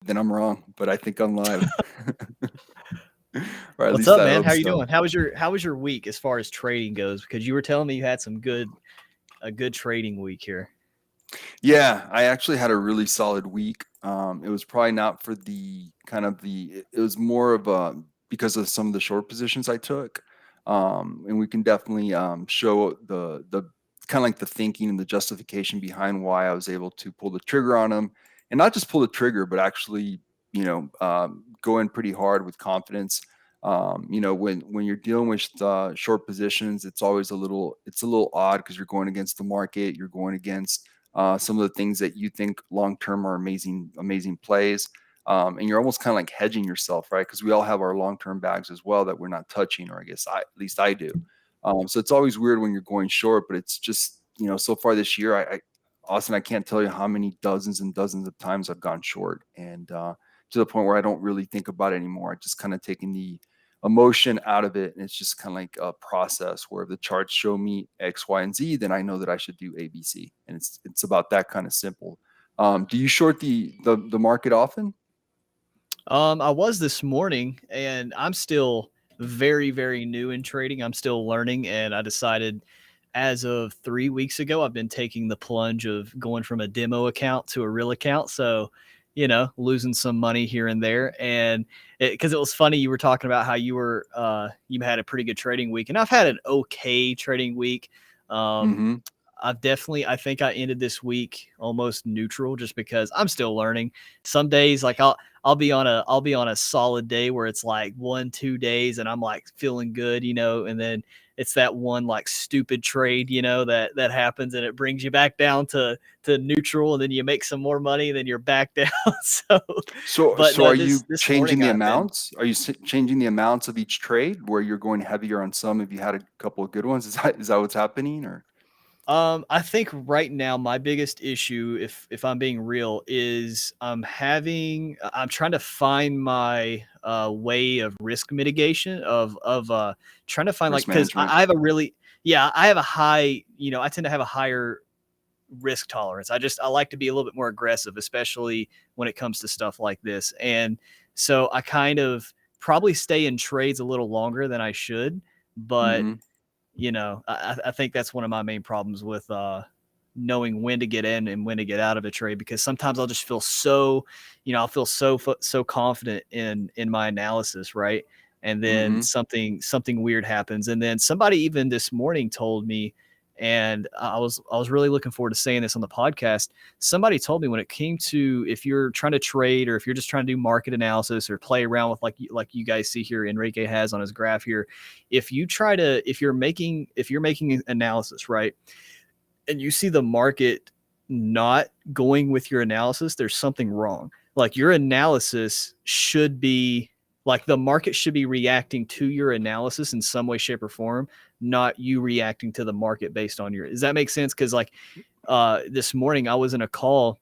Then I'm wrong, but I think I'm live. Or at What's least up, I man? hope How you so. doing? How was your week as far as trading goes? Because you were telling me you had a good trading week here. Yeah, I actually had a really solid week. It was probably not for the kind of it was more of because of some of the short positions I took. And we can definitely show the kind of like the thinking and the justification behind why I was able to pull the trigger on them, and not just pull the trigger, but actually, go in pretty hard with confidence. When you're dealing with short positions, it's a little odd because you're going against the market, you're going against some of the things that you think long term are amazing plays. And you're almost kind of like hedging yourself, right? Because we all have our long term bags as well that we're not touching, or at least I do. So it's always weird when you're going short, but it's just, so far this year, Austin, I can't tell you how many dozens and dozens of times I've gone short, and to the point where I don't really think about it anymore. I just kind of taking the emotion out of it, and it's just kind of like a process where if the charts show me X, Y, and Z, then I know that I should do A, B, C, and it's about that kind of simple. Do you short the market often? I was this morning, and I'm still very, very new in trading. I'm still learning, and I decided as of 3 weeks ago, I've been taking the plunge of going from a demo account to a real account. So, losing some money here and there. And because it was funny, you were talking about how you had a pretty good trading week, and I've had an okay trading week. Um, Mm-hmm. I think I ended this week almost neutral just because I'm still learning. Some days, like I'll be on a solid day where it's like 1-2 days and I'm like feeling good, and then it's that one like stupid trade, that happens and it brings you back down to neutral, and then you make some more money, and then you're back down. So, but So no, are this you this changing morning the I've been. amounts? Are you changing the amounts of each trade where you're going heavier on some if you had a couple of good ones? Is that what's happening, or? I think right now my biggest issue, if I'm being real, is I'm trying to find my way of risk mitigation of trying to find, like, Risk because management? I have a really, yeah, I have a high, I tend to have a higher risk tolerance. I like to be a little bit more aggressive, especially when it comes to stuff like this. And so I kind of probably stay in trades a little longer than I should, but Mm-hmm. I think that's one of my main problems with knowing when to get in and when to get out of a trade, because sometimes I'll just feel so, I'll feel so confident in my analysis, right? And then Mm-hmm. something weird happens, and then somebody even this morning told me, and I was really looking forward to saying this on the podcast. Somebody told me, when it came to, if you're trying to trade or if you're just trying to do market analysis or play around with, like you guys see here, Enrique has on his graph here, if you're making analysis, right, and you see the market not going with your analysis, there's something wrong. Like, your analysis should be, like, the market should be reacting to your analysis in some way, shape, or form, not you reacting to the market based on your. Does that make sense? Because, like, this morning I was in a call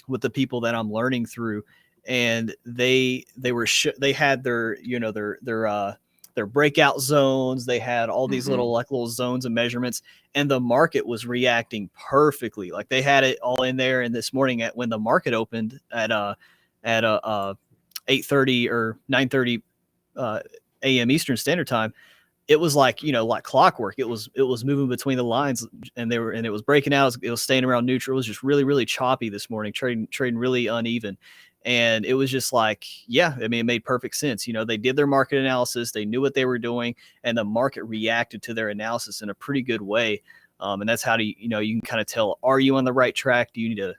with the people that I'm learning through, and they had their breakout zones. They had all these Mm-hmm. little zones of measurements, and the market was reacting perfectly. Like, they had it all in there. And this morning, when the market opened at 8:30 or 9:30 a.m. Eastern Standard Time, it was like clockwork. It was moving between the lines, and it was breaking out. It was staying around neutral. It was just really, really choppy this morning, trading really uneven. And it was just like, yeah, I mean, it made perfect sense. They did their market analysis, they knew what they were doing, and the market reacted to their analysis in a pretty good way. And that's how you can kind of tell, are you on the right track? Do you need to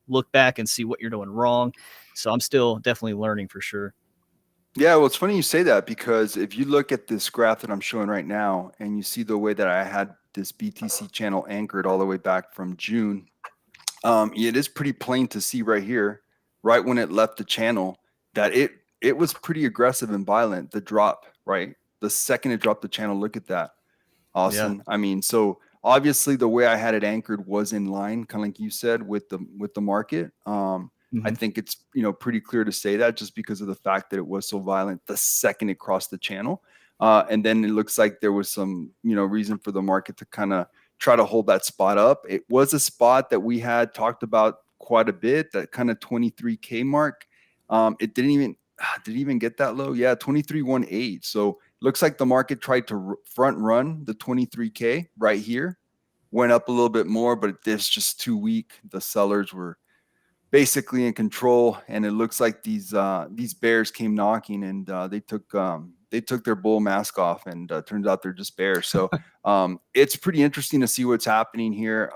look back and see what you're doing wrong? So I'm still definitely learning for sure. Yeah, well, it's funny you say that because if you look at this graph that I'm showing right now and you see the way that I had this BTC channel anchored all the way back from June, it is pretty plain to see right here, right when it left the channel, that it was pretty aggressive and violent. The drop, right? The second it dropped the channel, look at that, Yeah. Austin. I mean, so obviously the way I had it anchored was in line, kind of like you said, with the market. I Hmm. think it's pretty clear to say that just because of the fact that it was so violent the second it crossed the channel, and then it looks like there was some reason for the market to kind of try to hold that spot up. It was a spot that we had talked about quite a bit, that kind of 23K mark. It did it even get that low? Yeah, 23.18. So looks like the market tried to front run the 23K right here, went up a little bit more, but this just too weak. The sellers were basically in control, and it looks like these bears came knocking, and they took their bull mask off, and turns out they're just bears. So it's pretty interesting to see what's happening here.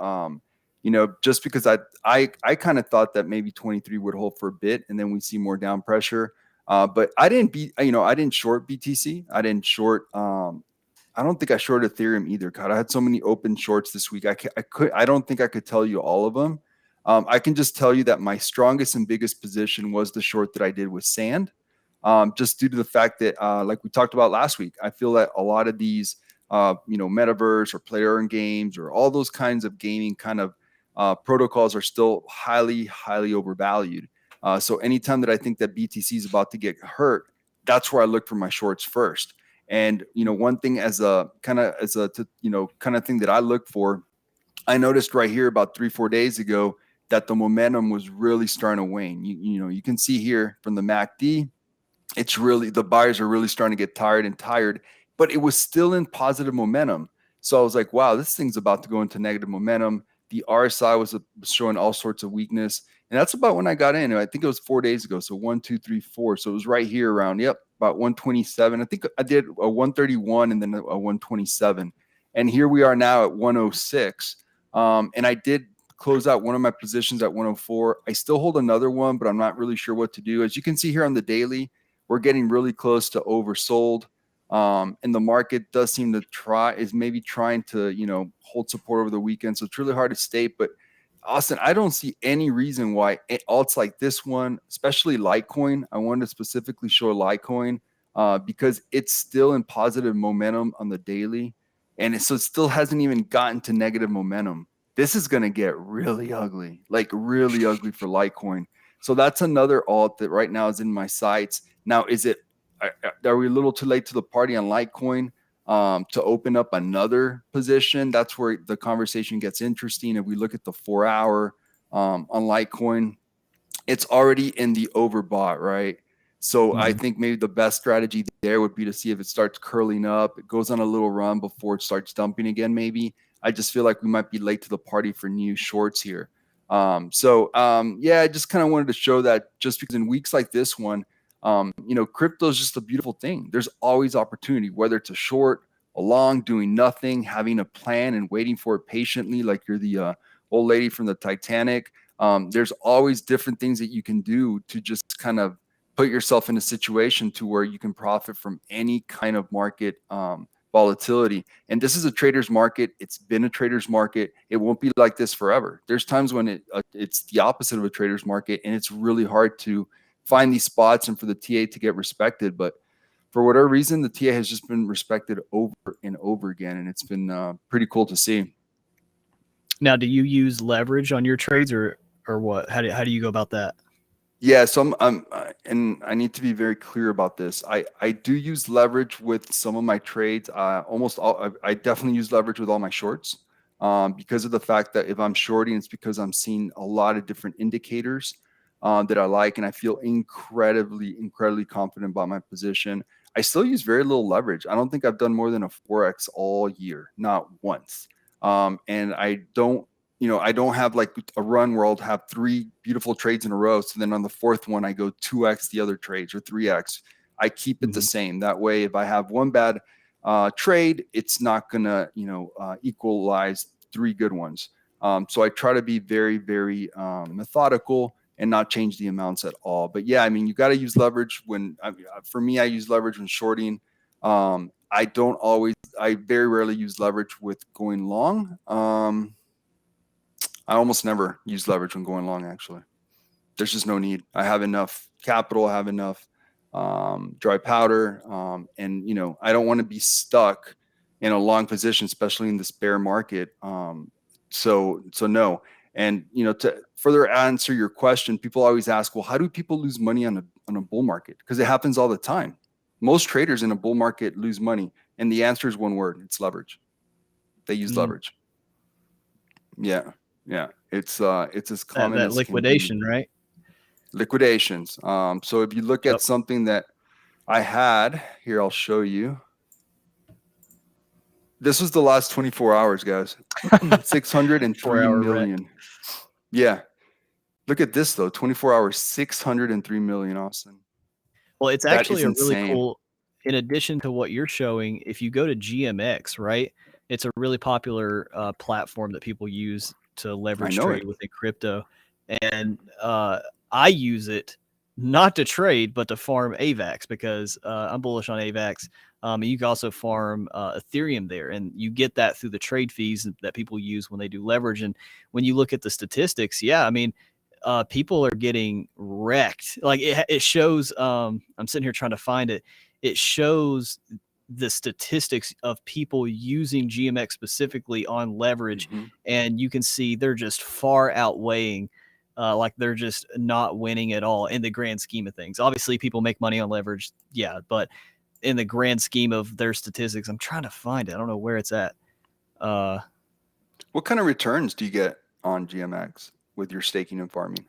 Just because I kind of thought that maybe 23 would hold for a bit, and then we see more down pressure. But I didn't short BTC. I don't think I shorted Ethereum either. God, I had so many open shorts this week. I don't think I could tell you all of them. I can just tell you that my strongest and biggest position was the short that I did with Sand, just due to the fact that, like we talked about last week, I feel that a lot of these, metaverse or player earn games or all those kinds of gaming kind of protocols are still highly, highly overvalued. So anytime that I think that BTC is about to get hurt, that's where I look for my shorts first. And one thing kind of thing that I look for, I noticed right here about 3-4 days ago that the momentum was really starting to wane. You can see here from the MACD, it's really, the buyers are really starting to get tired, but it was still in positive momentum. So I was like, wow, this thing's about to go into negative momentum. The RSI was showing all sorts of weakness. And that's about when I got in. I think it was 4 days ago. So 1, 2, 3, 4. So it was right here around, about 127. I think I did a 131 and then a 127. And here we are now at 106. And I did close out one of my positions at 104. I still hold another one, but I'm not really sure what to do. As you can see here on the daily, we're getting really close to oversold. And the market does seem to maybe trying to, hold support over the weekend. So it's really hard to state, but Austin, I don't see any reason why alts like this one, especially Litecoin. I wanted to specifically show Litecoin because it's still in positive momentum on the daily. And so it still hasn't even gotten to negative momentum. This is going to get really ugly, like really ugly for Litecoin. So that's another alt that right now is in my sights. Now, are we a little too late to the party on Litecoin to open up another position? That's where the conversation gets interesting. If we look at the 4-hour on Litecoin, it's already in the overbought, right? So I think maybe the best strategy there would be to see if it starts curling up, it goes on a little run before it starts dumping again, maybe. I just feel like we might be late to the party for new shorts here. I just kind of wanted to show that, just because in weeks like this one, crypto is just a beautiful thing. There's always opportunity, whether it's a short, a long, doing nothing, having a plan and waiting for it patiently, like you're the old lady from the Titanic. There's always different things that you can do to just kind of put yourself in a situation to where you can profit from any kind of market volatility. And this is a trader's market. It's been a trader's market. It won't be like this forever. There's times when it's the opposite of a trader's market, and it's really hard to find these spots and for the TA to get respected. But for whatever reason, the TA has just been respected over and over again, and it's been pretty cool to see. Now, do you use leverage on your trades, or what? How do you go about that? Yeah, so and I need to be very clear about this. I do use leverage with some of my trades. I definitely use leverage with all my shorts, because of the fact that if I'm shorting, it's because I'm seeing a lot of different indicators that I like, and I feel incredibly, incredibly confident about my position. I still use very little leverage. I don't think I've done more than a Forex all year, not once. And I don't have like a run where I'll have 3 beautiful trades in a row. So then on the 4th one, I go 2x the other trades or 3x. I keep it the same. That way, if I have one bad trade, it's not gonna, equalize 3 good ones. So I try to be very, very methodical and not change the amounts at all. But yeah, I mean, you got to use leverage for me, I use leverage when shorting. I very rarely use leverage with going long. I almost never use leverage when going long, actually. There's just no need. I have enough capital, I have enough dry powder. And I don't want to be stuck in a long position, especially in this bear market. So no. And to further answer your question, people always ask, well, how do people lose money on a bull market? Because it happens all the time. Most traders in a bull market lose money, and the answer is one word: it's leverage. They use leverage. Yeah, it's as common That as liquidation, right? liquidations. So if you look at something that I had here, I'll show you. This was the last 24 hours, guys. 603 million. Wreck. Yeah. Look at this though. 24 hours, 603 million, Austin. Well, it's That actually is a really insane. cool, in addition to what you're showing, if you go to GMX, right, it's a really popular platform that people use to leverage trade within crypto. And I use it not to trade, but to farm AVAX, because I'm bullish on AVAX. You can also farm Ethereum there, and you get that through the trade fees that people use when they do leverage. And when you look at the statistics, yeah, I mean, people are getting wrecked. Like it shows. I'm sitting here trying to find it. It shows the statistics of people using GMX specifically on leverage, and you can see they're just far outweighing. Like they're just not winning at all in the grand scheme of things. Obviously, people make money on leverage, yeah, but in the grand scheme of their statistics, I'm trying to find it. I don't know where it's at. What kind of returns do you get on GMX with your staking and farming?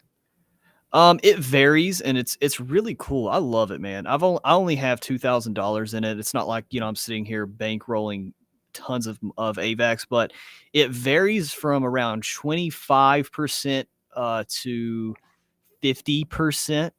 It varies, and it's really cool. I love it, man. I only have $2,000 in it. It's not like, you know, I'm sitting here bankrolling tons of AVAX, but it varies from around 25% to 50%.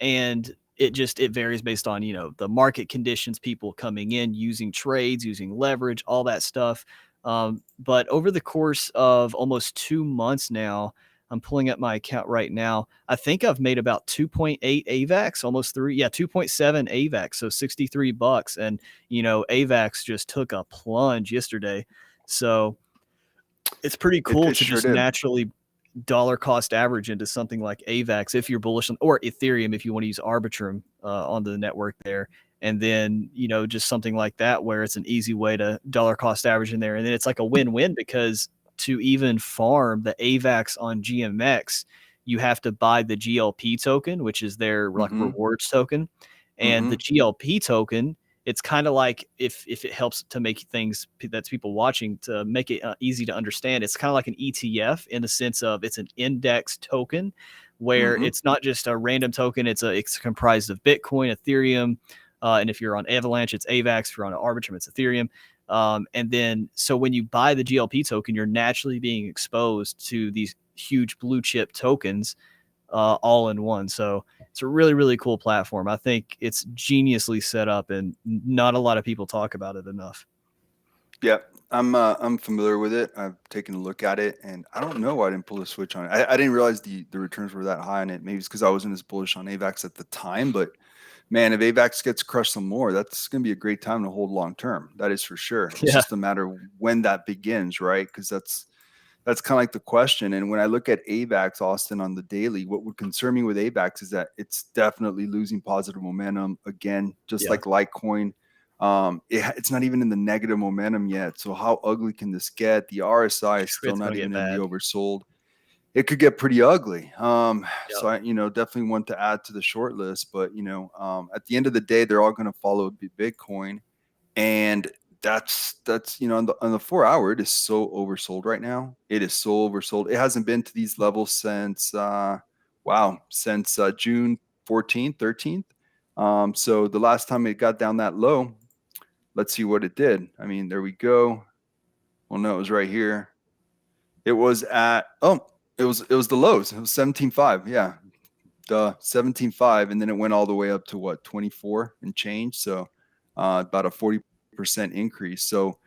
And it varies based on, you know, the market conditions, people coming in, using trades, using leverage, all that stuff. But over the course of almost 2 months now, I'm pulling up my account right now. I think I've made about 2.8 AVAX, almost 3. Yeah, 2.7 AVAX, so $63. And, you know, AVAX just took a plunge yesterday. So it's pretty cool to just naturally dollar cost average into something like AVAX if you're bullish on, or Ethereum if you want to use Arbitrum on the network there. And then, you know, just something like that where it's an easy way to dollar cost average in there. And then it's like a win-win, because to even farm the AVAX on GMX, you have to buy the GLP token, which is their like rewards token. And the GLP token, it's kind of like, if it helps to make things that's people watching to make it easy to understand, it's kind of like an ETF in the sense of it's an index token where it's not just a random token. It's comprised of Bitcoin, Ethereum, and if you're on Avalanche, it's AVAX. If you're on Arbitrum, it's Ethereum. And then, so when you buy the GLP token, you're naturally being exposed to these huge blue chip tokens all in one. So it's a really, really cool platform. I think it's geniusly set up, and not a lot of people talk about it enough. Yeah, I'm familiar with it. I've taken a look at it, and I don't know why I didn't pull the switch on it. I didn't realize the returns were that high on it. Maybe it's because I wasn't as bullish on AVAX at the time, but man, if AVAX gets crushed some more, that's going to be a great time to hold long term. That is for sure. It's just a matter of when that begins, right? Because that's kind of like the question. And when I look at AVAX, Austin, on the daily, what would concern me with AVAX is that it's definitely losing positive momentum again, just like Litecoin. It's not even in the negative momentum yet. So how ugly can this get? The RSI is still not even in the oversold. It could get pretty ugly. So I, definitely want to add to the short list, but at the end of the day, they're all going to follow Bitcoin, and that's on the 4 hour, it is so oversold right now. It is so oversold. It hasn't been to these levels since June 14th, 13th. So the last time it got down that low, let's see what it did. I mean, there we go. Well, no, it was right here. It was at it was the lows. It was 17.5. Yeah. The 17.5, and then it went all the way up to what, 24 and change. So about a 40% increase. So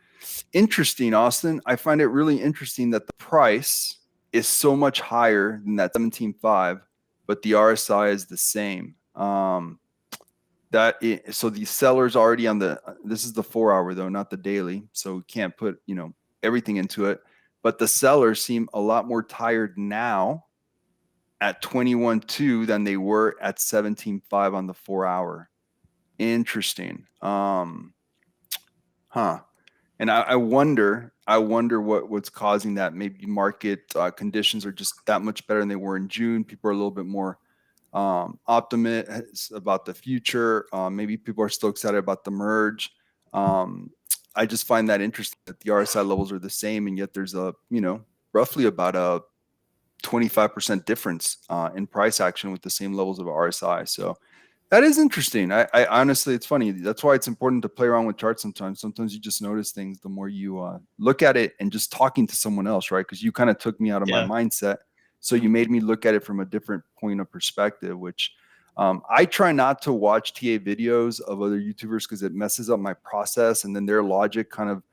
interesting, Austin. I find it really interesting that the price is so much higher than that 17.5, but the RSI is the same. So the seller's already on this is the 4 hour though, not the daily. So we can't put, everything into it, but the sellers seem a lot more tired now at 21.2 than they were at 17.5 on the 4 hour. Interesting. And I wonder what's causing that. Maybe market conditions are just that much better than they were in June. People are a little bit more optimistic about the future. Maybe people are still excited about the merge. I just find that interesting that the RSI levels are the same, and yet there's roughly about a 25% difference in price action with the same levels of RSI. So that is interesting. I honestly, it's funny. That's why it's important to play around with charts sometimes. Sometimes you just notice things the more you look at it, and just talking to someone else, right? Because you kind of took me out of my mindset. So you made me look at it from a different point of perspective, which I try not to watch TA videos of other YouTubers because it messes up my process, and then their logic kind of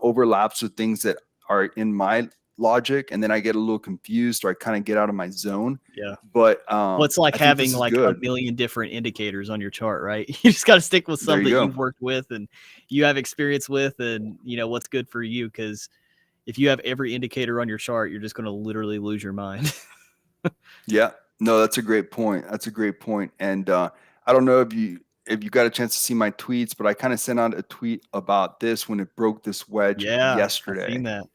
overlaps with things that are in my logic, and then I get a little confused, or I kind of get out of my zone. Yeah. But Well, it's like I think having this is like good. a million different indicators on your chart, right? You just got to stick with There some you that go. you've worked with and you have experience with, and you know what's good for you. Because if you have every indicator on your chart, you're just going to literally lose your mind. Yeah, no, that's a great point. That's a great point. And I don't know if you got a chance to see my tweets, but I kind of sent out a tweet about this when it broke this wedge Yeah, I've seen yesterday. that.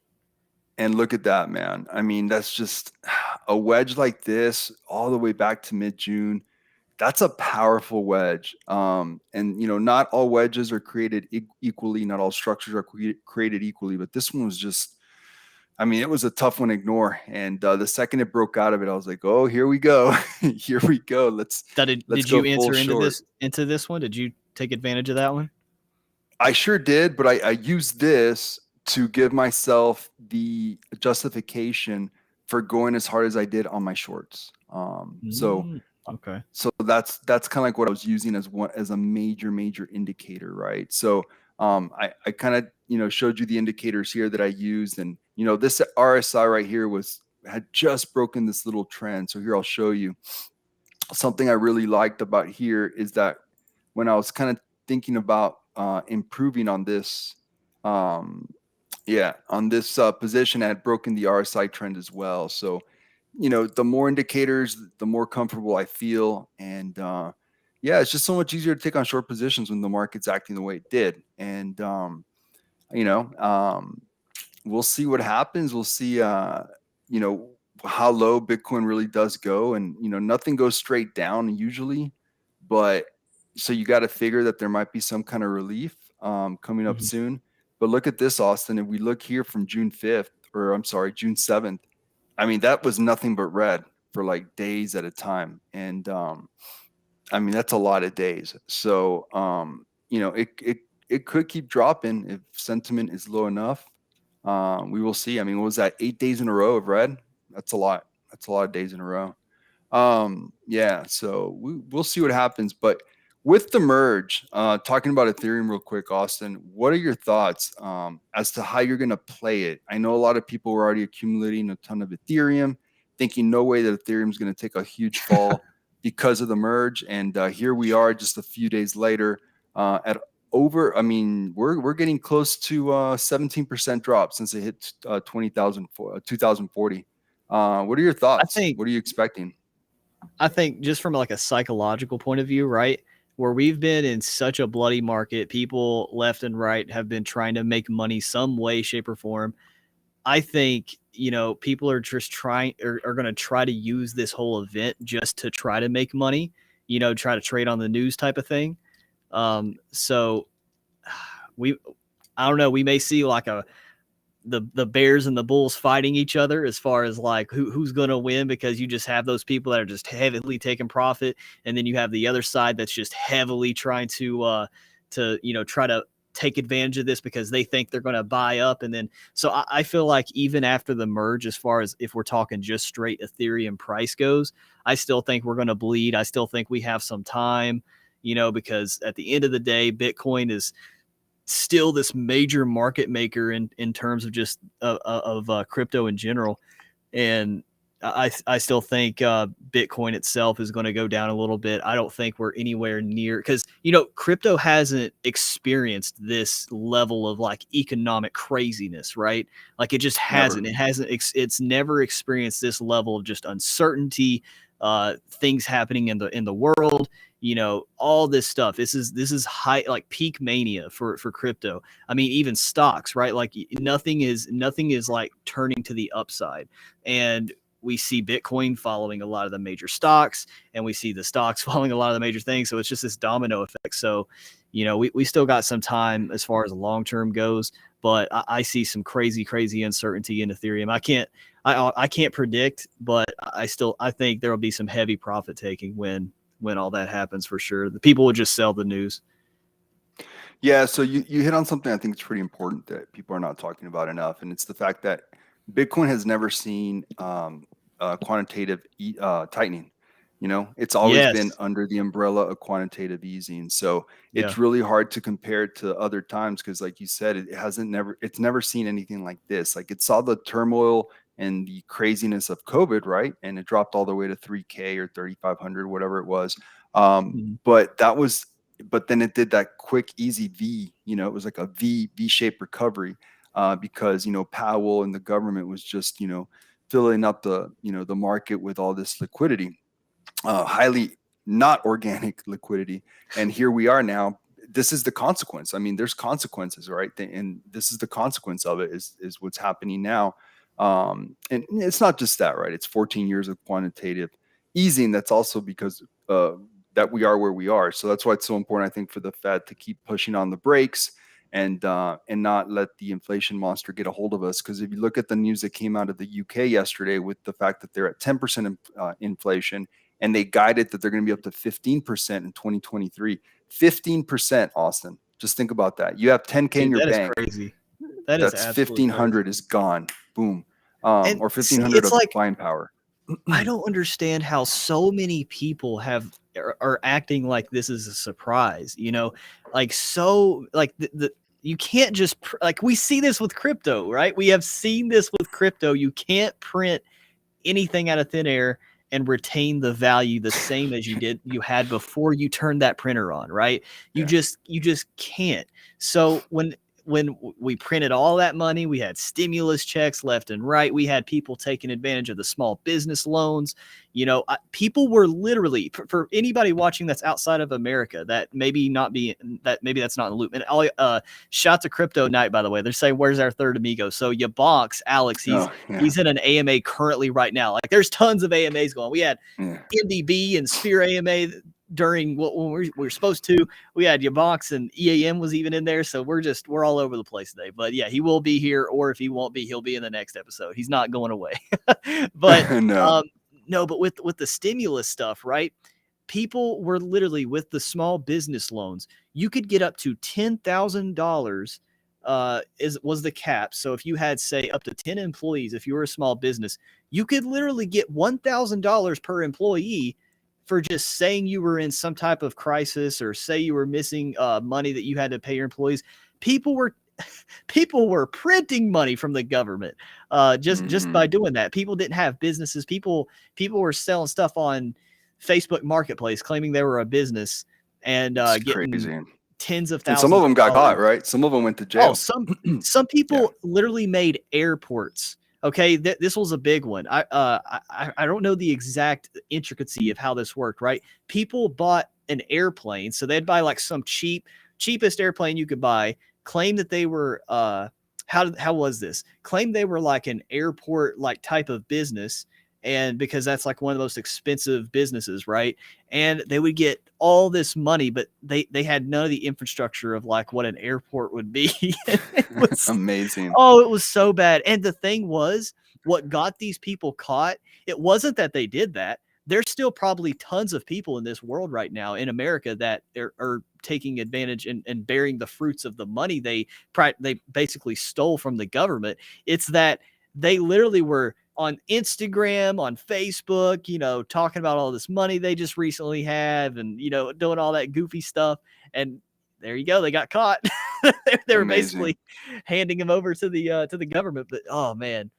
And look at that, man. I mean, that's just a wedge like this all the way back to mid-June. That's a powerful wedge. And not all wedges are created equally. Not all structures are created equally, but this one was just, I mean, it was a tough one to ignore. And the second it broke out of it, I was like, "Oh, here we go, here we go. Let's Did go you full enter short." into this one? Did you take advantage of that one? I sure did, but I used this to give myself the justification for going as hard as I did on my shorts. Okay. So that's kind of like what I was using as a major indicator, right? So I kind of showed you the indicators here that I used, and this RSI right here had just broken this little trend. So here I'll show you something I really liked about here is that when I was kind of thinking about improving on this, position, I had broken the RSI trend as well. So the more indicators, the more comfortable I feel. And it's just so much easier to take on short positions when the market's acting the way it did. And, you know, um, we'll see what happens. We'll see, how low Bitcoin really does go. And, nothing goes straight down usually. But so you got to figure that there might be some kind of relief coming up Mhm. soon. But look at this, Austin. If we look here from June 5th, or I'm sorry, June 7th, I mean, that was nothing but red for like days at a time. And I mean, that's a lot of days. So, it could keep dropping if sentiment is low enough. We will see. I mean, what was that, 8 days in a row of red? That's a lot. That's a lot of days in a row. So we'll see what happens. But with the merge, talking about Ethereum real quick, Austin, what are your thoughts as to how you're going to play it? I know a lot of people were already accumulating a ton of Ethereum, thinking no way that Ethereum is going to take a huge fall because of the merge. And here we are just a few days later at over, I mean, we're getting close to 17% drop since it hit 2040. What are your I thoughts? think What are you expecting? I think just from like a psychological point of view, right? Where we've been in such a bloody market, people left and right have been trying to make money some way, shape, or form. I think, people are just are going to try to use this whole event just to try to make money, try to trade on the news type of thing. So we, I don't know, we may see like the Bears and the Bulls fighting each other as far as like who's going to win, because you just have those people that are just heavily taking profit, and then you have the other side that's just heavily trying to try to take advantage of this because they think they're going to buy up. And then so I feel like even after the merge, as far as if we're talking just straight Ethereum price goes, I still think we're going to bleed. I still think we have some time, because at the end of the day, Bitcoin is still this major market maker in terms of just of crypto in general. And I still think Bitcoin itself is going to go down a little bit. I don't think we're anywhere near, because crypto hasn't experienced this level of like economic craziness, right? Like it just Never. hasn't. It's never experienced this level of just uncertainty, things happening in the world. All this stuff. This is high, like peak mania for crypto. I mean, even stocks, right? Like nothing is like turning to the upside. And we see Bitcoin following a lot of the major stocks, and we see the stocks following a lot of the major things. So it's just this domino effect. So, we still got some time as far as long term goes, but I see some crazy uncertainty in Ethereum. I can't predict, but I think there will be some heavy profit taking when all that happens for sure. The people will just sell the news. Yeah, so you hit on something I think is pretty important that people are not talking about enough, and it's the fact that Bitcoin has never seen quantitative tightening. You know, it's always been Yes. under the umbrella of quantitative easing. So Yeah. it's really hard to compare it to other times because, like you said, it's never seen anything like this. Like it saw the turmoil and the craziness of COVID, right? And it dropped all the way to 3K or 3,500, whatever it was. Mhm. But that was but then it did that quick, easy V. You know, it was like a V-shaped recovery because Powell and the government was just filling up the market with all this liquidity, highly not organic liquidity, and here we are now. This is the consequence. I mean, there's consequences, right? And this is the consequence of it. Is what's happening now. And it's not just that, right? It's 14 years of quantitative easing. That's also because that we are where we are. So that's why it's so important, I think, for the Fed to keep pushing on the brakes and not let the inflation monster get a hold of us. Because if you look at the news that came out of the UK yesterday with the fact that they're at 10% inflation, and they guided that they're going to be up to 15% in 2023. 15%, Austin. Just think about that. You have 10K in Dude, your that is bank. crazy. That is That's absolutely 1,500 crazy. is gone. Boom. And Or see, 1,500 it's of like buying power. I don't understand how so many people are acting like this is a surprise. Like so, like the you can't just like we see this with crypto, right? We have seen this with crypto. You can't print anything out of thin air and retain the value the same as you had before you turned that printer on, right? You Yeah. just can't. So when we printed all that money, we had stimulus checks left and right. We had people taking advantage of the small business loans. People were literally for anybody watching that's outside of America that maybe that's not in the loop. And shout to Crypto Night, by the way. They're saying, "Where's our third amigo?" So Yabonks, Alex, Oh, yeah. he's in an AMA currently right now. Like there's tons of AMAs going. We had Yeah. MDB and Sphere AMA during when we were supposed to. We had Yabonks and EAM was even in there. So we're all over the place today. But yeah, he will be here, or if he won't be, he'll be in the next episode. He's not going away. But No. no, but with the stimulus stuff, right? People were literally with the small business loans. You could get up to $10,000 was the cap. So if you had, say, up to 10 employees, if you were a small business, you could literally get $1,000 per employee for just saying you were in some type of crisis or say you were missing money that you had to pay your employees. People were printing money from the government just by doing that. People didn't have businesses. People were selling stuff on Facebook Marketplace, claiming they were a business and It's getting crazy. tens of And some of thousands them of got caught, dollars. right? Some of them went to Oh, jail. some Yeah. people literally made airports. Okay, this was a big one. I don't know the exact intricacy of how this worked. Right, people bought an airplane, so they'd buy like some cheapest airplane you could buy. Claim that they were how was this? Claim they were like an airport like type of business, and because that's like one of the most expensive businesses, right? And they would get all this money, but they had none of the infrastructure of like what an airport would be. It was Amazing. it was so bad. And the thing was, what got these people caught, it wasn't that they did that. There's still probably tons of people in this world right now in America that are taking advantage and bearing the fruits of the money they basically stole from the government. It's that they literally were on Instagram, on Facebook, talking about all this money they just recently have and, doing all that goofy stuff. And there you go. They got caught. They were Amazing. basically handing them over to the government. But oh man,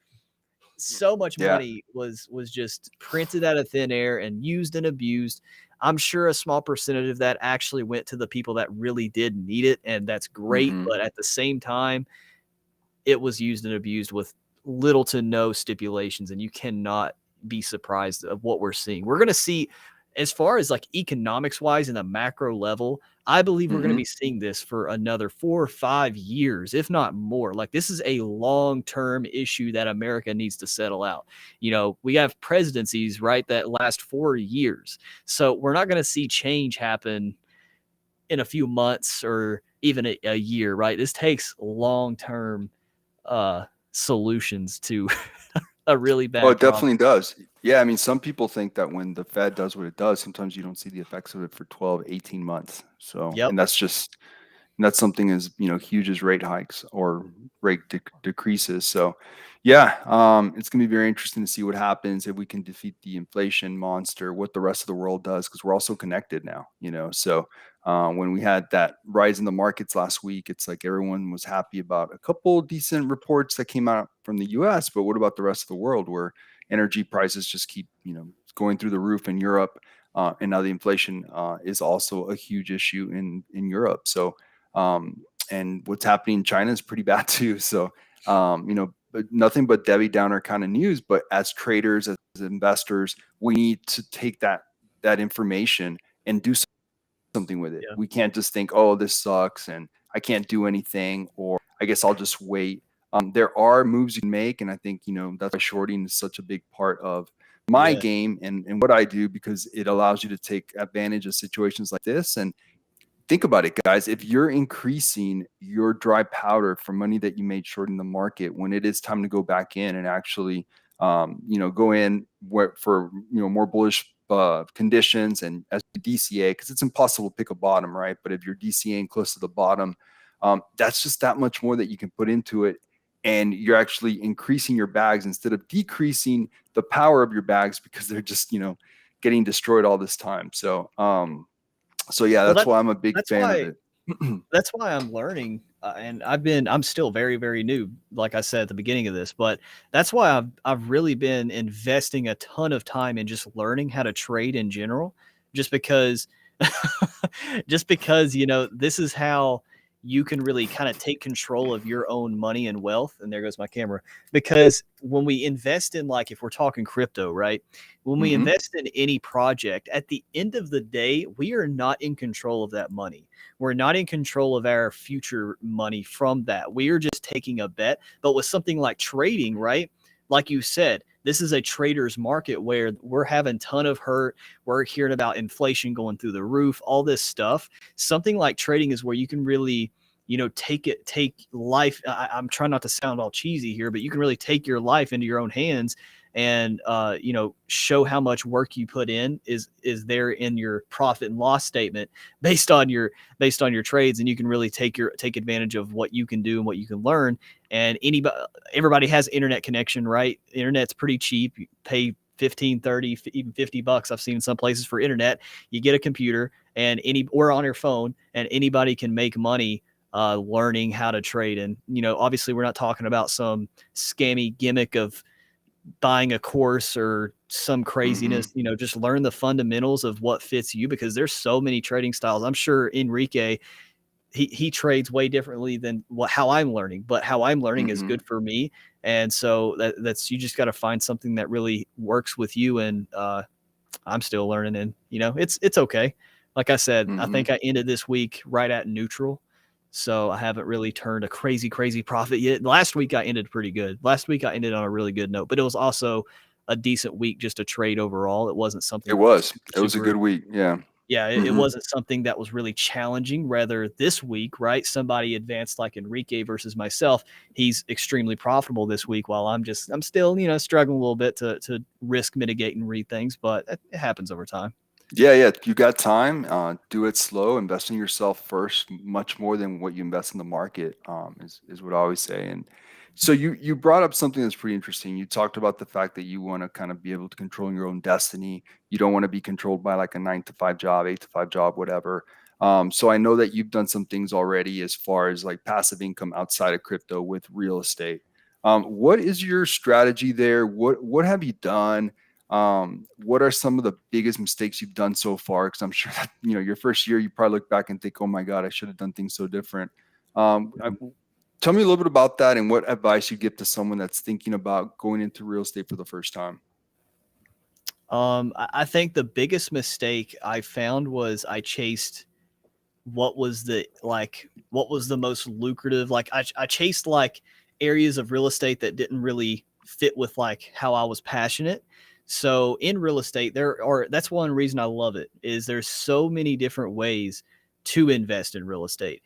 so much Yeah. money was just printed out of thin air and used and abused. I'm sure a small percentage of that actually went to the people that really did need it, and that's great. Hmm. But at the same time, it was used and abused with little to no stipulations, and you cannot be surprised of what we're seeing. We're going to see, as far as like economics wise in the macro level, I believe we're going to Hmm. be seeing this for another 4 or 5 years, if not more. Like this is a long-term issue that America needs to settle out. We have presidencies, right, that last 4 years. So we're not going to see change happen in a few months or even a year, right? This takes long-term solutions to a really Oh, bad it problem. definitely does. Yeah, I mean, some people think that when the Fed does what it does, sometimes you don't see the effects of it for 12, 18 months. So, Yep. and that's something as, huge as rate hikes or rate decreases. So, yeah, it's going to be very interesting to see what happens if we can defeat the inflation monster, what the rest of the world does, because we're also connected now. So, when we had that rise in the markets last week, it's like everyone was happy about a couple decent reports that came out from the US, but what about the rest of the world where energy prices just keep, going through the roof in Europe? And now the inflation is also a huge issue in Europe. So, um, and what's happening in China is pretty bad too. So, but nothing but Debbie Downer kind of news. But as traders, as investors, we need to take that information and do something with it. Yeah. We can't just think, oh, this sucks and I can't do anything, or I guess I'll just wait. There are moves you can make, and I think that's why shorting is such a big part of my Yes. game and what I do, because it allows you to take advantage of situations like this. And think about it, guys. If you're increasing your dry powder for money that you made short in the market, when it is time to go back in and actually, go in for more bullish conditions and as DCA, because it's impossible to pick a bottom, right? But if you're DCAing close to the bottom, that's just that much more that you can put into it, and you're actually increasing your bags instead of decreasing the power of your bags because they're just getting destroyed all this time. So yeah, Well, that's why I'm a big that's fan of why it. that's why I'm learning, and I'm still very, very new, like I said at the beginning of this, but that's why I've really been investing a ton of time in just learning how to trade in general, just because, just because this is how you can really kind of take control of your own money and wealth. And there goes my camera. Because when we invest in, like, if we're talking crypto, right? When we Hmm. invest in any project, at the end of the day, we are not in control of that money. We're not in control of our future money from that. We are just taking a bet. But with something like trading, right? Like you said, this is a trader's market where we're having a ton of hurt. We're hearing about inflation going through the roof, all this stuff. Something like trading is where you can really, take life. I'm trying not to sound all cheesy here, but you can really take your life into your own hands and show how much work you put in is there in your profit and loss statement based on your trades, and you can really take advantage of what you can do and what you can learn. And everybody has internet connection, right? Internet's pretty cheap. You pay 15, 30, even $50. I've seen some places for internet. You get a computer and or on your phone, and anybody can make money learning how to trade. And obviously we're not talking about some scammy gimmick of buying a course or some Hmm. craziness. Just learn the fundamentals of what fits you, because there's so many trading styles. I'm sure Enrique, he trades way differently than how I'm learning, but how I'm learning is Hmm. good for me. And so that's you just got to find something that really works with you. And I'm still learning, and it's okay. Like I said, I Hmm. think I ended this week right at neutral. So I haven't really turned a crazy, crazy profit yet. Last week I ended pretty good. Last week I ended on a really good note, but it was also a decent week just to trade overall. It wasn't It something that was was. super, It was a super. good week. Yeah. Yeah, it Hmm. wasn't something that was really challenging. Rather, this week, right? Somebody advanced like Enrique versus myself. He's extremely profitable this week, while I'm still, struggling a little bit to risk mitigate and read things, but it happens over time. Yeah, yeah. You got time. Do it slow. Invest in yourself first, much more than what you invest in the market. Is what I always say. And so you brought up something that's pretty interesting. You talked about the fact that you want to kind of be able to control your own destiny. You don't want to be controlled by like a 9 to 5 job, 8 to 5 job, whatever. So I know that you've done some things already as far as like passive income outside of crypto with real estate. What is your strategy there? What have you done? What are some of the biggest mistakes you've done so far? Because I'm sure that your first year, you probably look back and think, "Oh my God, I should have done things so different." Um, I, Tell me a little bit about that and what advice you give to someone that's thinking about going into real estate for the first time. I think the biggest mistake I found was I chased what was the most lucrative. Like I chased like areas of real estate that didn't really fit with like how I was passionate. So in real estate, that's one reason I love it, is there's so many different ways to invest in real estate.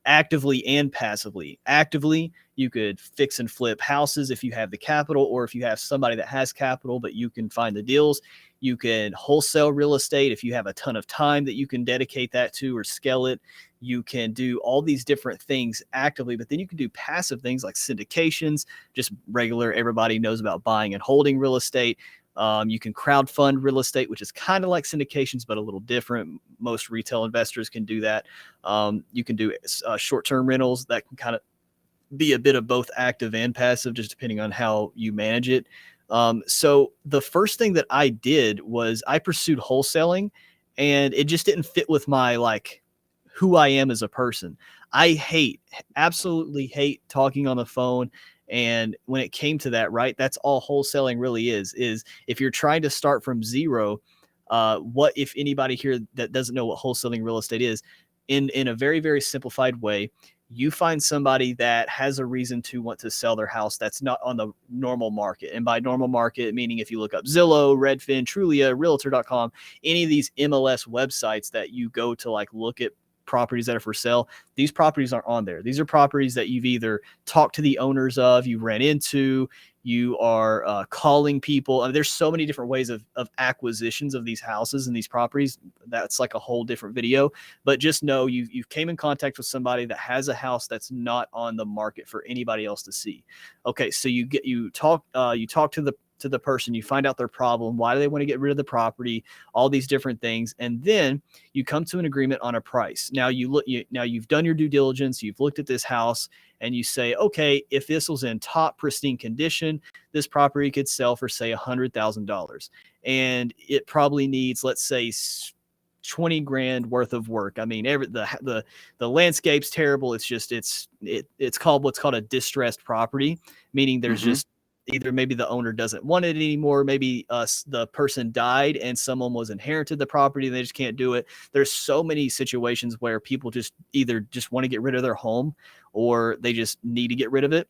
actively and passively. Actively, you could fix and flip houses if you have the capital, or if you have somebody that has capital, but you can find the deals. You can wholesale real estate if you have a ton of time that you can dedicate that to or scale it. You can do all these different things actively, but then you can do passive things like syndications, just regular, everybody knows about buying and holding real estate. You can crowdfund real estate, which is kind of like syndications, but a little different. Most retail investors can do that. You can do short-term rentals that can kind of be a bit of both active and passive, just depending on how you manage it. So the first thing that I did was I pursued wholesaling, and it just didn't fit with my who I am as a person. I absolutely hate talking on the phone. And when it came to that, right, that's all wholesaling really is if you're trying to start from zero, what if anybody here that doesn't know what wholesaling real estate is, in a very, very simplified way, you find somebody that has a reason to want to sell their house that's not on the normal market. And by normal market, meaning if you look up Zillow, Redfin, Trulia, Realtor.com, any of these MLS websites that you go to look at properties that are for sale, these properties aren't on there. These are properties that you've either talked to the owners of, you ran into, you are calling people. I mean, there's so many different ways of acquisitions of these houses and these properties. That's like a whole different video. But just know you came in contact with somebody that has a house that's not on the market for anybody else to see. Okay, so you talk to the person, you find out their problem, why do they want to get rid of the property, all these different things, and then you come to an agreement on a price. Now you've done your due diligence, you've looked at this house, and you say, okay, if this was in top pristine condition, this property could sell for say $100,000, and it probably needs, let's say, 20 grand worth of work. I mean, the landscape's terrible. It's called what's called a distressed property, meaning there's just either maybe the owner doesn't want it anymore. Maybe the person died and someone was inherited the property and they just can't do it. There's so many situations where people just either just want to get rid of their home or they just need to get rid of it.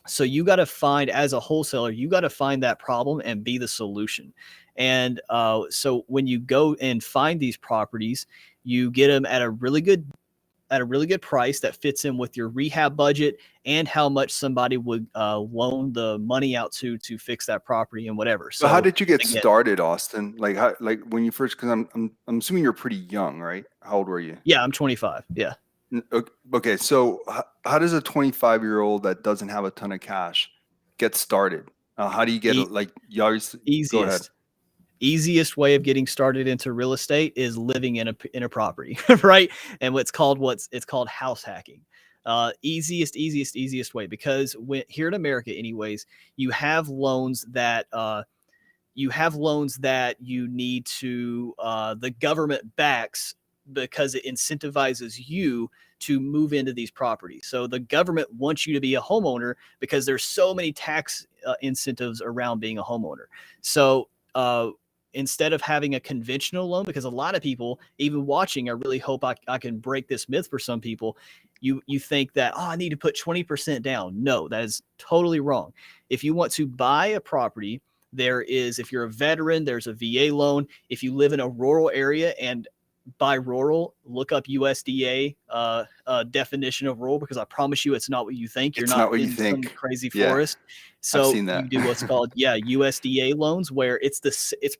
So you got to find, as a wholesaler, you got to find that problem and be the solution. And so when you go and find these properties, you get them at a really good price that fits in with your rehab budget and how much somebody would loan the money out to fix that property and whatever. So how did you get started, Austin? Like when you first, because I'm assuming you're pretty young, right? How old were you? Yeah, I'm 25. Yeah. Okay, so how does a 25-year-old that doesn't have a ton of cash get started? How do you get you always go ahead. Easiest way of getting started into real estate is living in a property, right? And it's called house hacking. Easiest way, because here in America, anyways, you have loans that you need to the government backs, because it incentivizes you to move into these properties. So the government wants you to be a homeowner because there's so many tax incentives around being a homeowner. So instead of having a conventional loan, because a lot of people, even watching, I really hope I can break this myth for some people. You think that, I need to put 20% down. No, that is totally wrong. If you want to buy a property, if you're a veteran, there's a VA loan. If you live in a rural area, and by rural, look up USDA definition of rural, because I promise you it's not what you think. You're not in some crazy forest. So you do what's called USDA loans, where it's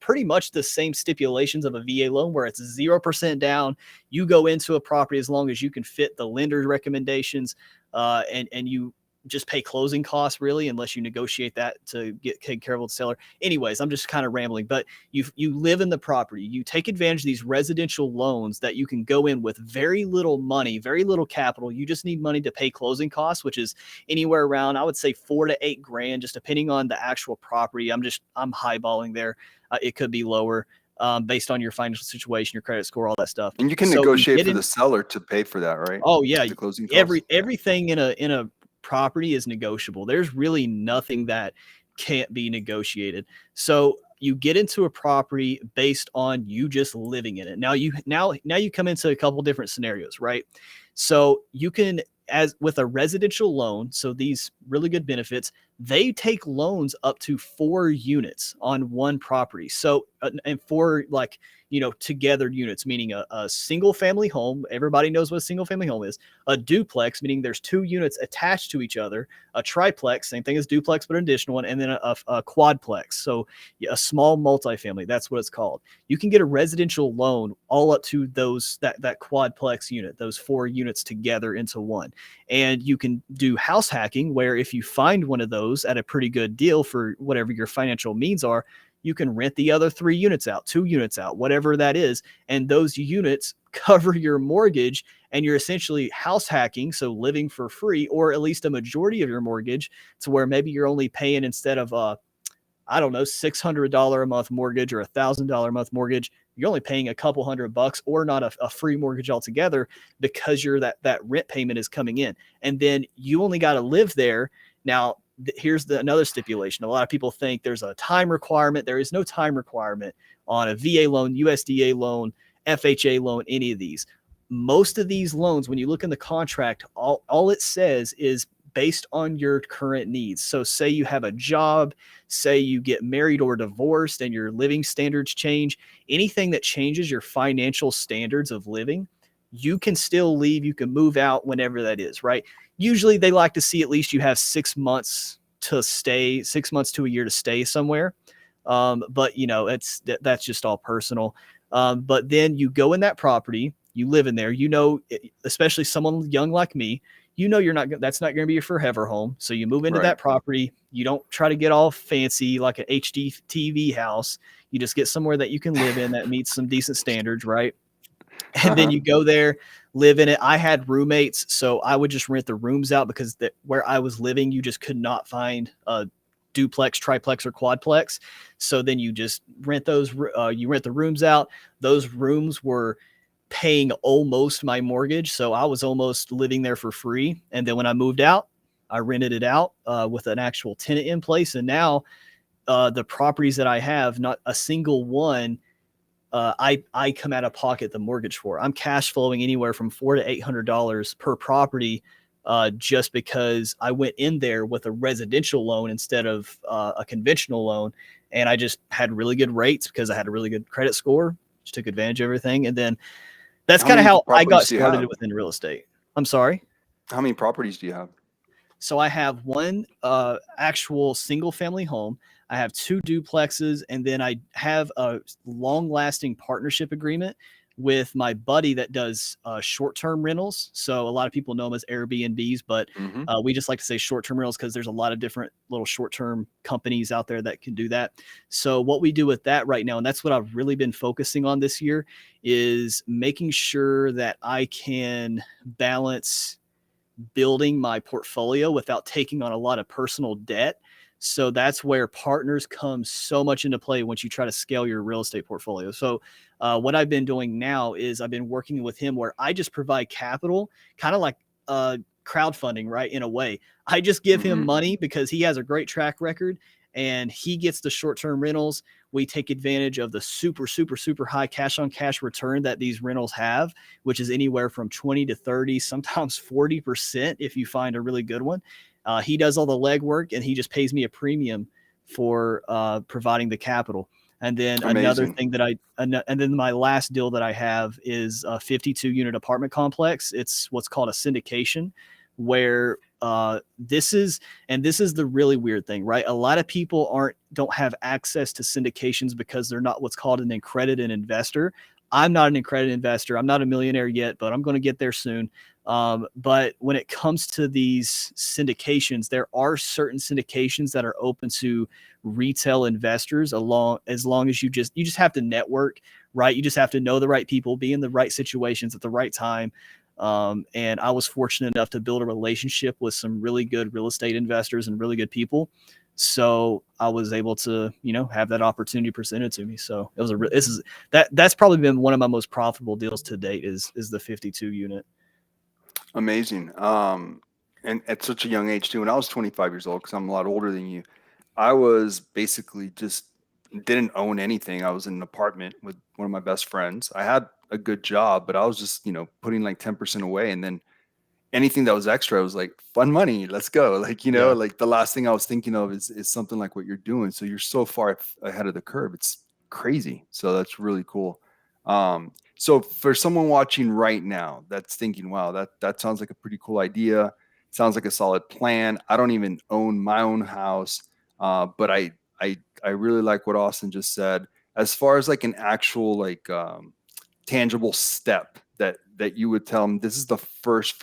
pretty much the same stipulations of a VA loan, where it's 0% down. You go into a property as long as you can fit the lender's recommendations, and you just pay closing costs, really, unless you negotiate that to get taken care of with the seller. Anyways, I'm just kind of rambling, but you live in the property. You take advantage of these residential loans that you can go in with very little money, very little capital. You just need money to pay closing costs, which is anywhere around, I would say, 4 to 8 grand, just depending on the actual property. I'm highballing there. It could be lower. Based on your financial situation, your credit score, all that stuff. And you can negotiate for the seller to pay for that, right? Oh yeah, the closing costs. Everything in a property is negotiable. There's really nothing that can't be negotiated. So you get into a property based on you just living in it. Now you come into a couple different scenarios, right? So you can, as with a residential loan, so these really good benefits, they take loans up to 4 units on one property. So, and 4 like, together units, meaning a single family home. Everybody knows what a single family home is. A duplex, meaning there's 2 units attached to each other. A triplex, same thing as duplex, but an additional one. And then a quadplex. So a small multifamily, that's what it's called. You can get a residential loan all up to that quadplex unit, those 4 units together into one. And you can do house hacking, where if you find one of those at a pretty good deal for whatever your financial means are, you can rent the other 3 units out, 2 units out, whatever that is. And those units cover your mortgage, and you're essentially house hacking. So living for free, or at least a majority of your mortgage, to where maybe you're only paying, instead of I don't know, $600 a month mortgage or $1,000 a month mortgage, you're only paying a couple $100, or not a free mortgage altogether, because that rent payment is coming in. And then you only got to live there. Now, here's another stipulation. A lot of people think there's a time requirement. There is no time requirement on a VA loan, USDA loan, FHA loan, any of these. Most of these loans, when you look in the contract, all it says is based on your current needs. So say you have a job, say you get married or divorced and your living standards change, anything that changes your financial standards of living, you can still leave. You can move out whenever that is, right? Usually they like to see at least you have 6 months to stay, 6 months to a year to stay somewhere. But that's just all personal. But then you go in that property, you live in there, especially someone young like me, that's not going to be your forever home. So you move into Right. that property. You don't try to get all fancy like an HD TV house. You just get somewhere that you can live in that meets some decent standards, right? And then you go there, live in it. I had roommates, so I would just rent the rooms out, because where I was living, you just could not find a duplex, triplex, or quadplex. So then you just rent you rent the rooms out. Those rooms were paying almost my mortgage, so I was almost living there for free. And then when I moved out, I rented it out with an actual tenant in place. And now the properties that I have, not a single one I come out of pocket the mortgage for. I'm cash flowing anywhere from $400 to $800 per property, just because I went in there with a residential loan instead of a conventional loan, and I just had really good rates because I had a really good credit score. Just took advantage of everything, and then that's How kind of many how I got properties do you started have? within real estate. I'm sorry. How many properties do you have? So I have one actual single family home. I have 2 duplexes, and then I have a long-lasting partnership agreement with my buddy that does short-term rentals. So a lot of people know them as Airbnbs, but Mm-hmm. we just like to say short-term rentals because there's a lot of different little short-term companies out there that can do that. So what we do with that right now, and that's what I've really been focusing on this year, is making sure that I can balance building my portfolio without taking on a lot of personal debt. So that's where partners come so much into play once you try to scale your real estate portfolio. So what I've been doing now is I've been working with him where I just provide capital, kind of like crowdfunding, right? In a way, I just give him Mm-hmm. money because he has a great track record and he gets the short-term rentals. We take advantage of the super, super, super high cash on cash return that these rentals have, which is anywhere from 20 to 30, sometimes 40% if you find a really good one. He does all the legwork and he just pays me a premium for providing the capital. And then another Amazing. thing and then my last deal that I have is a 52 unit apartment complex. It's what's called a syndication, where this is the really weird thing, right? A lot of people don't have access to syndications because they're not what's called an accredited investor. I'm not an accredited investor. I'm not a millionaire yet, but I'm going to get there soon. But when it comes to these syndications, there are certain syndications that are open to retail investors as long as you just have to network, right? You just have to know the right people, be in the right situations at the right time. And I was fortunate enough to build a relationship with some really good real estate investors and really good people. So I was able to, have that opportunity presented to me. So it was that's probably been one of my most profitable deals to date is the 52 unit. Amazing. And at such a young age too. When I was 25 years old, because I'm a lot older than you, I was basically just didn't own anything. I was in an apartment with one of my best friends. I had a good job, but I was just, putting like 10% away. And then anything that was extra, I was like, fun money, let's go. Like, you know, Yeah, like the last thing I was thinking of is something like what you're doing. So you're so far ahead of the curve. It's crazy. So that's really cool. So for someone watching right now that's thinking, wow, that sounds like a pretty cool idea. Sounds like a solid plan. I don't even own my own house. But I really like what Austin just said. As far as like an actual like tangible step that you would tell them, this is the first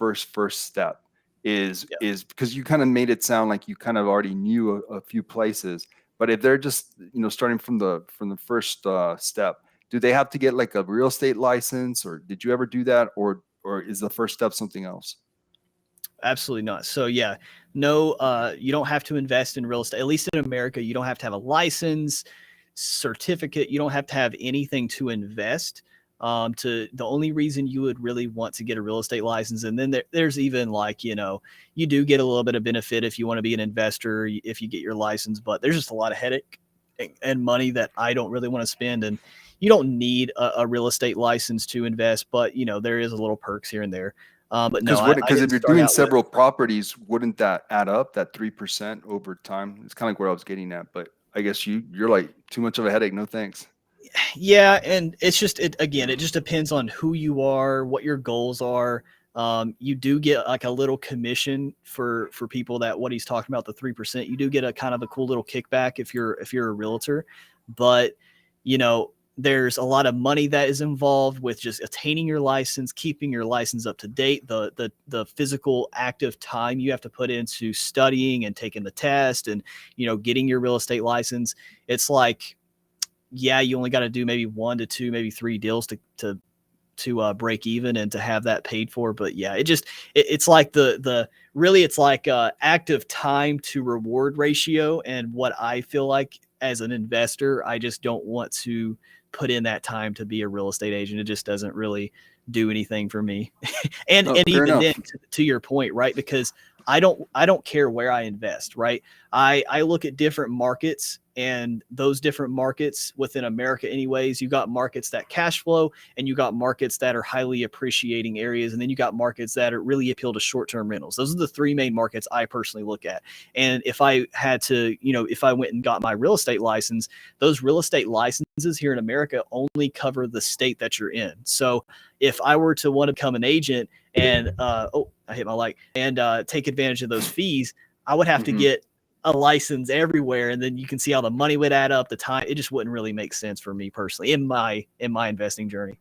step, yeah, is because you kind of made it sound like you kind of already knew a few places. But if they're just, you know, starting from the first step, do they have to get like a real estate license, or did you ever do that, or is the first step something else? absolutely not. So yeah, no, you don't have to invest in real estate. At least in America, you don't have to have a license, certificate. You don't have to have anything to invest. To the only reason you would really want to get a real estate license, and then there's even like, you know, you do get a little bit of benefit if you want to be an investor if you get your license, but there's just a lot of headache and money that I don't really want to spend. And you don't need a real estate license to invest, but you know, there is a little perks here and there. But no, I Because if didn't you're start doing out with. several properties, wouldn't that add up, that 3% over time? It's kind of like where I was getting at, but I guess you're like, too much of a headache, no thanks. Yeah, and it's just it again. It just depends on who you are, what your goals are. You do get like a little commission for people that what he's talking about, the 3%. You do get a kind of a cool little kickback if you're a realtor, but you know there's a lot of money that is involved with just attaining your license, keeping your license up to date, the physical active time you have to put into studying and taking the test, and you know getting your real estate license. It's like, yeah, you only got to do maybe 1 to 2, maybe 3 deals to break even and to have that paid for. But yeah, it's like the really it's like active time to reward ratio. And what I feel like as an investor, I just don't want to put in that time to be a real estate agent. It just doesn't really do anything for me. and Oh, and fair even then, enough. to your point, right? Because I don't care where I invest, right? I look at different markets, and those different markets within America anyways, you got markets that cash flow, and you got markets that are highly appreciating areas, and then you got markets that are really appeal to short-term rentals. Those are the three main markets I personally look at. And if I had to, you know, if I went and got my real estate license, those real estate licenses here in America only cover the state that you're in. So if I were to want to become an agent and oh, I hit my light, and take advantage of those fees, I would have to Hmm. get a license everywhere, and then you can see how the money would add up, the time. It just wouldn't really make sense for me personally in my investing journey.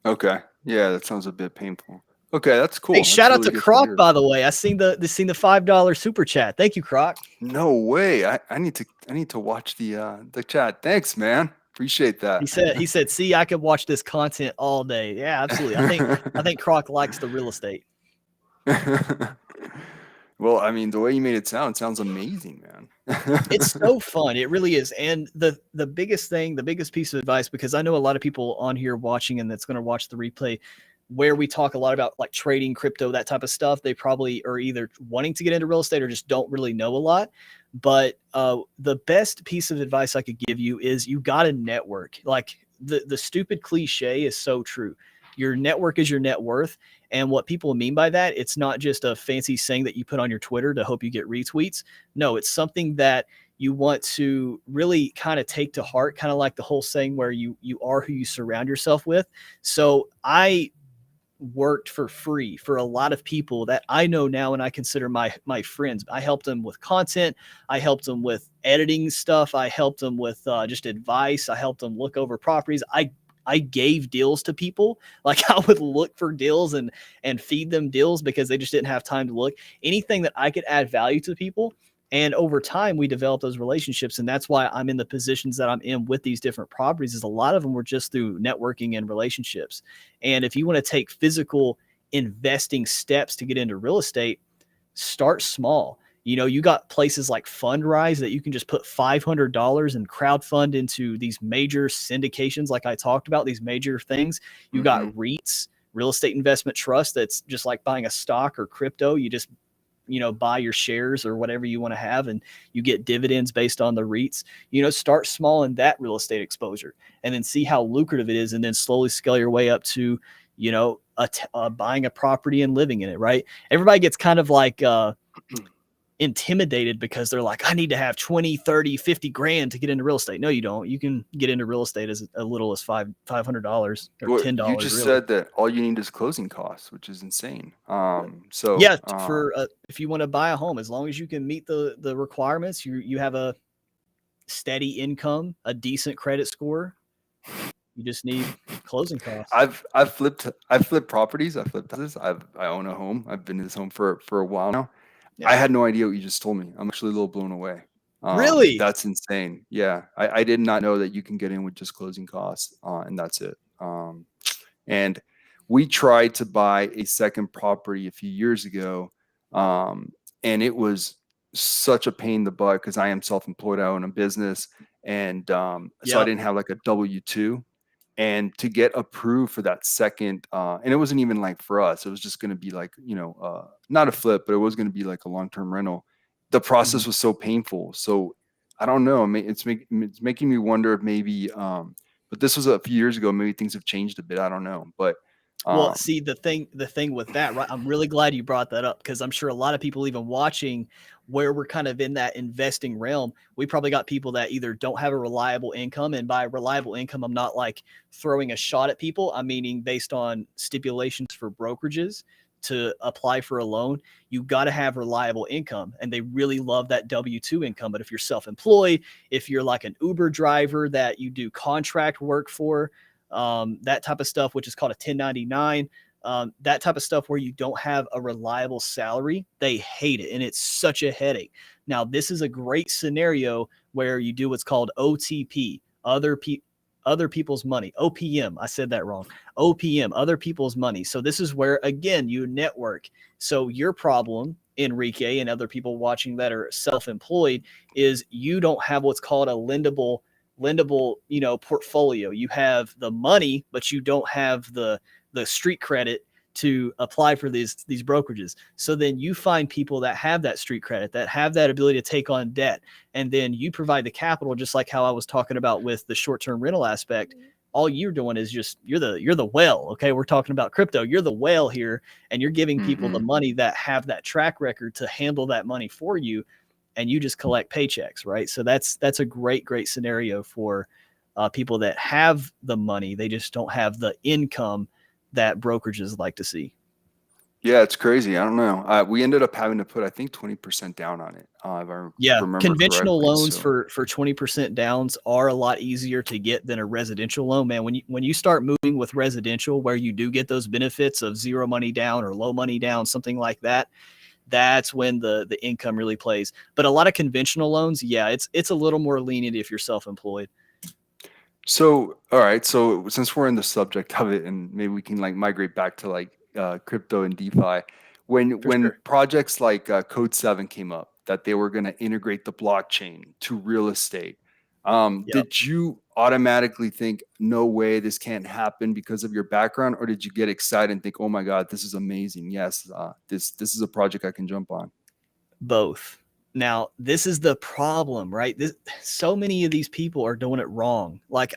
Okay. Yeah, that sounds a bit painful. Okay, that's Hey, cool. That's shout out really to good to Croc, hear. by the way. I seen the $5 super chat. Thank you, Croc. No way. I need to watch the chat. Thanks, man. Appreciate that. He said, see, I could watch this content all day. Yeah, absolutely. I think Croc likes the real estate. Well, I mean, the way you made it sounds amazing, It's man. so fun. It really is. And the biggest thing, the biggest piece of advice, because I know a lot of people on here watching and that's going to watch the replay where we talk a lot about like trading crypto, that type of stuff. They probably are either wanting to get into real estate or just don't really know a lot. But the best piece of advice I could give you is you got to network. Like the stupid cliche is so true. Your network is your net worth. And what people mean by that, it's not just a fancy saying that you put on your Twitter to hope you get retweets. No, it's something that you want to really kind of take to heart, kind of like the whole saying where you are who you surround yourself with. So I worked for free for a lot of people that I know now and I consider my friends. I helped them with content. I helped them with editing stuff. I helped them with just advice. I helped them look over properties. I gave deals to people. Like I would look for deals and feed them deals because they just didn't have time to look. Anything that I could add value to people. And over time, we developed those relationships. And that's why I'm in the positions that I'm in with these different properties, is a lot of them were just through networking and relationships. And if you want to take physical investing steps to get into real estate, start small. You know, you got places like Fundrise that you can just put $500 and crowdfund into these major syndications, like I talked about, these major things. You got Hmm. REITs, real estate investment trust, that's just like buying a stock or crypto. You just, you know, buy your shares or whatever you want to have, and you get dividends based on the REITs. You know, start small in that real estate exposure and then see how lucrative it is, and then slowly scale your way up to, you know, buying a property and living in it, right? Everybody gets kind of like intimidated because they're like, I need to have 20, 30, 50 grand to get into real estate. No, you don't. You can get into real estate as little as $500 or Well, $10, you just really. said that all you need is closing costs, which is insane. Yeah, for if you want to buy a home, as long as you can meet the requirements, you have a steady income, a decent credit score. You just need closing costs. I've flipped properties. I've flipped houses. I own a home. I've been in this home for a while now. Yeah. I had no idea what you just told me. I'm actually a little blown away. Really? That's insane. Yeah, I did not know that you can get in with just closing costs, and that's it. And we tried to buy a second property a few years ago, and it was such a pain in the butt because I am self-employed. I own a business, and so I didn't have like a W-2. And to get approved for that second, and it wasn't even like for us, it was just going to be like, not a flip, but it was going to be like a long-term rental. The process was so painful. So I don't know. It's making me wonder if maybe, but this was a few years ago. Maybe things have changed a bit. I don't know. But well, see, the thing with that, right? I'm really glad you brought that up because I'm sure a lot of people even watching where we're kind of in that investing realm, we probably got people that either don't have a reliable income. And by reliable income, I'm not like throwing a shot at people. I'm meaning based on stipulations for brokerages to apply for a loan, you got to have reliable income. And they really love that W-2 income. But if you're self-employed, if you're like an Uber driver that you do contract work for, that type of stuff, which is called a 1099, that type of stuff where you don't have a reliable salary, they hate it. And it's such a headache. Now, this is a great scenario where you do what's called OTP, other people's money. OPM, I said that wrong. OPM, other people's money. So this is where, again, you network. So your problem, Enrique, and other people watching that are self-employed, is you don't have what's called a lendable, portfolio. You have the money, but you don't have the street credit to apply for these brokerages. So then you find people that have that street credit, that have that ability to take on debt, and then you provide the capital, just like how I was talking about with the short-term rental aspect. All you're doing is just you're the whale. Okay, we're talking about crypto. You're the whale here, and you're giving people the money that have that track record to handle that money for you, and you just collect paychecks, right? So that's a great scenario for people that have the money. They just don't have the income that brokerages like to see. Yeah, it's crazy. I don't know. We ended up having to put, I think, 20% down on it. If I remember conventional correctly, loans for 20% downs are a lot easier to get than a residential loan, man. When you start moving with residential, where you do get those benefits of zero money down or low money down, something like that, that's when the income really plays. But a lot of conventional loans, yeah, it's a little more lenient if you're self-employed. So, all right. So since we're in the subject of it, and maybe we can like migrate back to like crypto and DeFi, when For sure. projects like Code 7 came up that they were going to integrate the blockchain to real estate, Yep. did you automatically think, no way, this can't happen because of your background, or did you get excited and think, oh my God, this is amazing? Yes, this is a project I can jump on. Both. Now, this is the problem, right? So many of these people are doing it wrong. Like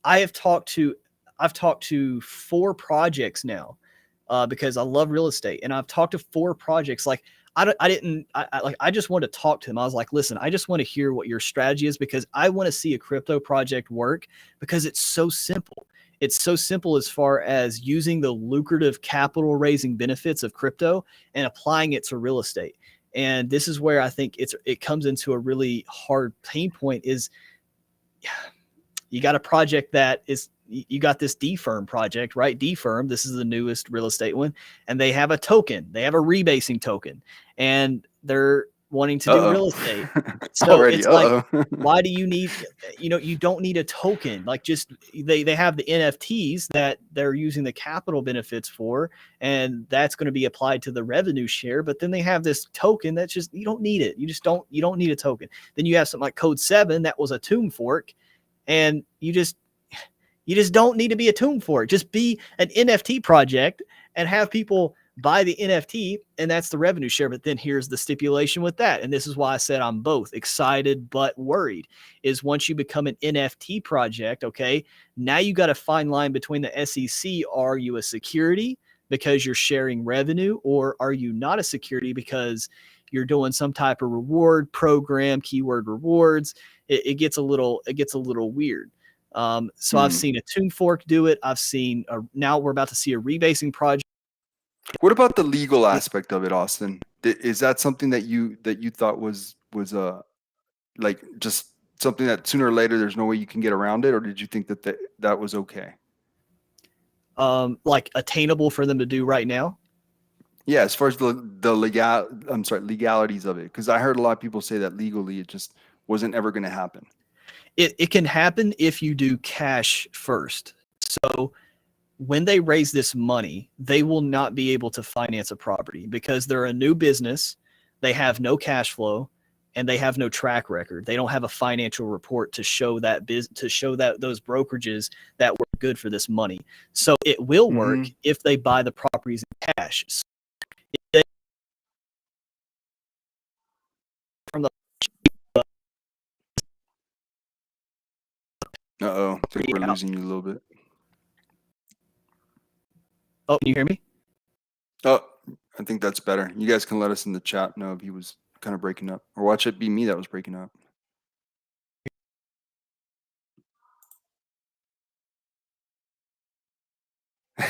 I've talked to 4 projects now because I love real estate, and I've talked to 4 projects. Like I just wanted to talk to them. I was like, listen, I just want to hear what your strategy is because I want to see a crypto project work because it's so simple. It's so simple as far as using the lucrative capital raising benefits of crypto and applying it to real estate. And this is where I think it comes into a really hard pain point is you got a project that is, you got this DFirm project, right? DFirm, this is the newest real estate one, and they have a token. They have a rebasing token, and they're wanting to do real estate. So Already, it's like, why do you need, you don't need a token. Like just, they have the NFTs that they're using the capital benefits for, and that's going to be applied to the revenue share. But then they have this token that's just, you don't need it. You don't need a token. Then you have something like Code 7 that was a tomb fork, and you just don't need to be a tomb fork. Just be an NFT project and have people buy the NFT, and that's the revenue share. But then here's the stipulation with that. And this is why I said I'm both excited but worried, is once you become an NFT project, okay, now you got a fine line between the SEC. Are you a security because you're sharing revenue, or are you not a security because you're doing some type of reward program, keyword rewards? It gets a little weird. So I've seen a Tune Fork do it. I've seen now we're about to see a rebasing project. What about the legal aspect of it, Austin? Is that something that you thought was like just something that sooner or later there's no way you can get around it, or did you think that that was okay? Like attainable for them to do right now? Yeah, as far as legalities of it, because I heard a lot of people say that legally it just wasn't ever going to happen. It can happen if you do cash first. So when they raise this money, they will not be able to finance a property because they're a new business. They have no cash flow and they have no track record. They don't have a financial report to show that those brokerages that were good for this money. So it will work if they buy the properties in cash. So from the I think we're losing you a little bit. Oh, can you hear me? Oh, I think that's better. You guys can let us in the chat know if he was kind of breaking up, or watch it be me that was breaking up.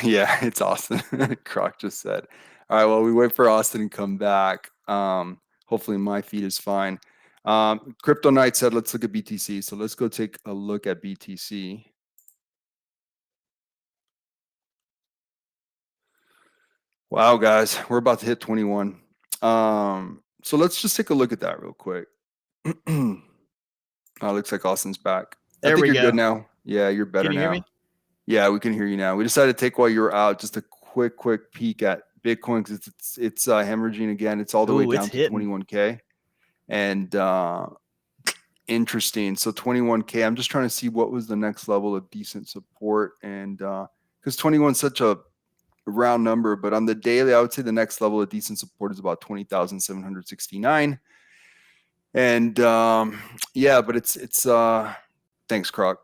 Yeah, it's Austin. Croc just said. All right, well, we wait for Austin to come back. Hopefully my feed is fine. Crypto Knight said, let's look at BTC. So let's go take a look at BTC. Wow, guys, we're about to hit 21. So let's just take a look at that real quick. Looks like Austin's back. There I think we you're go. good now. Yeah, you're better Can you now. hear me? Yeah, we can hear you now. We decided to take while you were out just a quick peek at Bitcoin because it's hemorrhaging again. It's all the way down to 21K. And interesting. So 21K. I'm just trying to see what was the next level of decent support. And because 21 is such a round number, but on the daily, I would say the next level of decent support is about 20,769. And yeah, but it's thanks, Croc.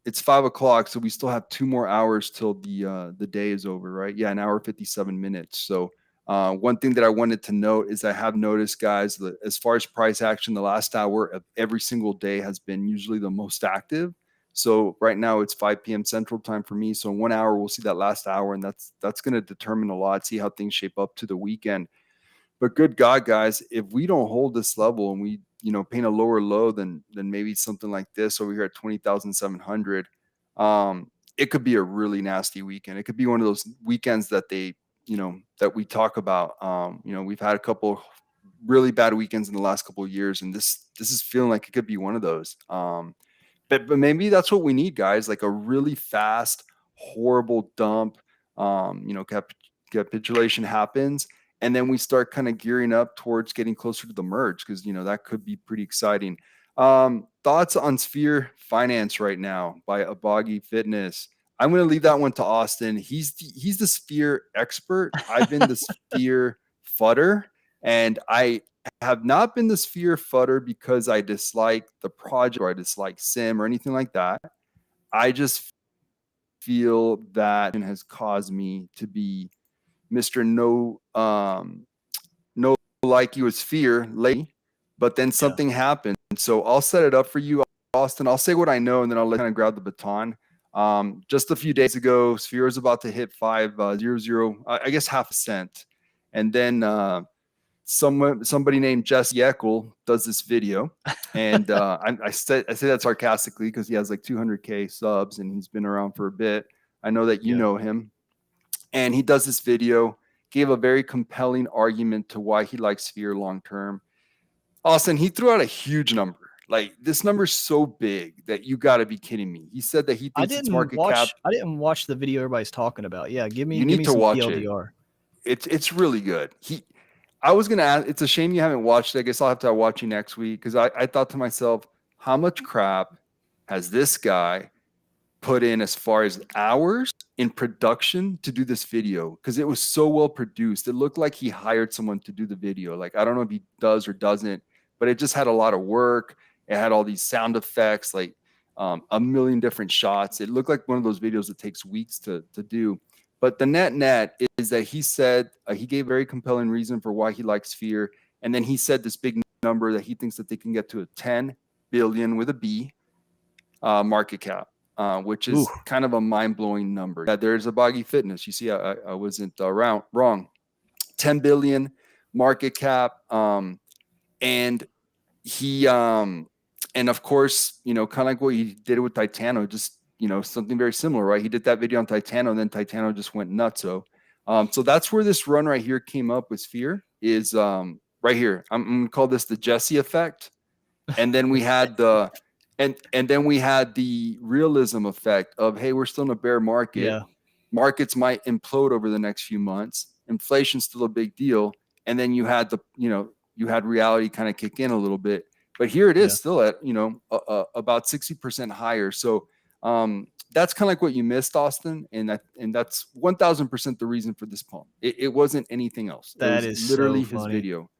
It's 5 o'clock, so we still have 2 more hours till the day is over, right? Yeah, an hour 57 minutes. So one thing that I wanted to note is I have noticed, guys, that as far as price action, the last hour of every single day has been usually the most active. So right now it's 5 p.m. Central Time for me. So in 1 hour, we'll see that last hour, and that's going to determine a lot, see how things shape up to the weekend. But good God, guys, if we don't hold this level and we, paint a lower low than maybe something like this over here at 20,700, it could be a really nasty weekend. It could be one of those weekends that that we talk about. We've had a couple really bad weekends in the last couple of years, and this is feeling like it could be one of those. But maybe that's what we need, guys, like a really fast, horrible dump. Capitulation happens, and then we start kind of gearing up towards getting closer to the merge because that could be pretty exciting. Thoughts on Sphere Finance right now by Abagi Fitness? I'm going to leave that one to Austin. He's the Sphere expert. I've been the Sphere fudder, and I have not been the Sphere fudder because I dislike the project or I dislike Sim or anything like that. I just feel that it has caused me to be Mr. No like you as Sphere late, but then something happened. So I'll set it up for you, Austin. I'll say what I know, and then I'll kind of grab the baton. Just a few days ago, Sphere was about to hit 5.00, I guess half a cent, and then somebody named Jess Yeckel does this video, and I say that sarcastically because he has like 200K subs and he's been around for a bit. I know that you know him, and he does this video, gave a very compelling argument to why he likes Sphere long term. Austin, he threw out a huge number. Like, this number is so big that you got to be kidding me. He said that he thinks its market cap. I didn't watch the video everybody's talking about. Yeah, give me to some watch TLDR. It's really good. I was gonna ask. It's a shame you haven't watched it. I guess I'll have to watch you next week because I thought to myself, how much crap has this guy put in as far as hours in production to do this video, because it was so well produced. It looked like he hired someone to do the video. Like, I don't know if he does or doesn't, but it just had a lot of work. It had all these sound effects, like a million different shots. It looked like one of those videos that takes weeks to do. But the net is that he said he gave a very compelling reason for why he likes Sphere. And then he said this big number that he thinks that they can get to a 10 billion with a B market cap, which is kind of a mind-blowing number. Yeah, there's a Boggy Fitness. You see, I wasn't wrong. 10 billion market cap. And he, and of course, you know, kind of like what he did with Titano, just, you know, something very similar, right? He did that video on Titano, and then Titano just went nuts. So that's where this run right here came up with Sphere, is right here. I'm going to call this the Jesse effect. And then we had the, and then we had the realism effect of, hey, we're still in a bear market. Yeah. Markets might implode over the next few months. Inflation's still a big deal. And then you had the, you know, you had reality kind of kick in a little bit. But here it is still at, you know, about 60% higher. So that's kind of like what you missed, Austin. And that's 1000% the reason for this pump. It wasn't anything else. That it was is literally so his funny. video.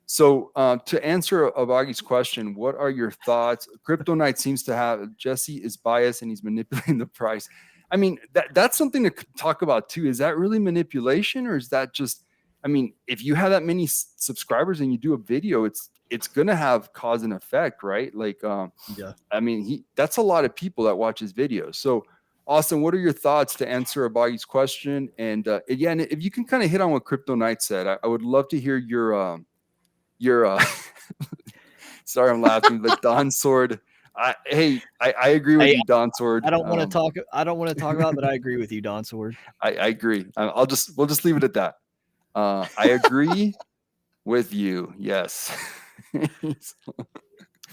So to answer Abagi's question, what are your thoughts? Crypto Knight seems to have, Jesse is biased and he's manipulating the price. I mean, that's something to talk about too. Is that really manipulation, or is that just, I mean, if you have that many subscribers and you do a video, it's going to have cause and effect, right? Like, I mean, that's a lot of people that watch his videos. So Austin, what are your thoughts to answer Abagi's question? And again, if you can kind of hit on what Crypto Knight said, I would love to hear your sorry, I'm laughing, but Don Sword, I agree with you, Don Sword. I don't want to talk about, but I agree with you, Don Sword. I agree. We'll just leave it at that. I agree with you. Yes.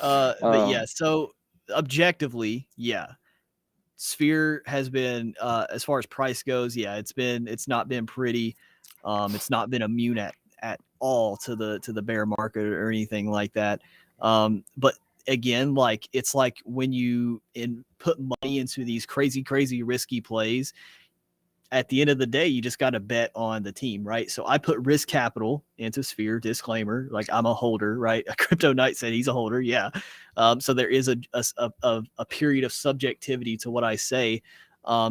But yeah, so objectively, yeah, Sphere has been, as far as price goes, yeah, it's not been pretty. It's not been immune at all to the bear market or anything like that. But again, like, it's like when you put money into these crazy risky plays, at the end of the day, you just got to bet on the team, right? So I put risk capital into Sphere, disclaimer, like, I'm a holder, right? A Crypto Knight said he's a holder. Yeah. So there is a period of subjectivity to what I say.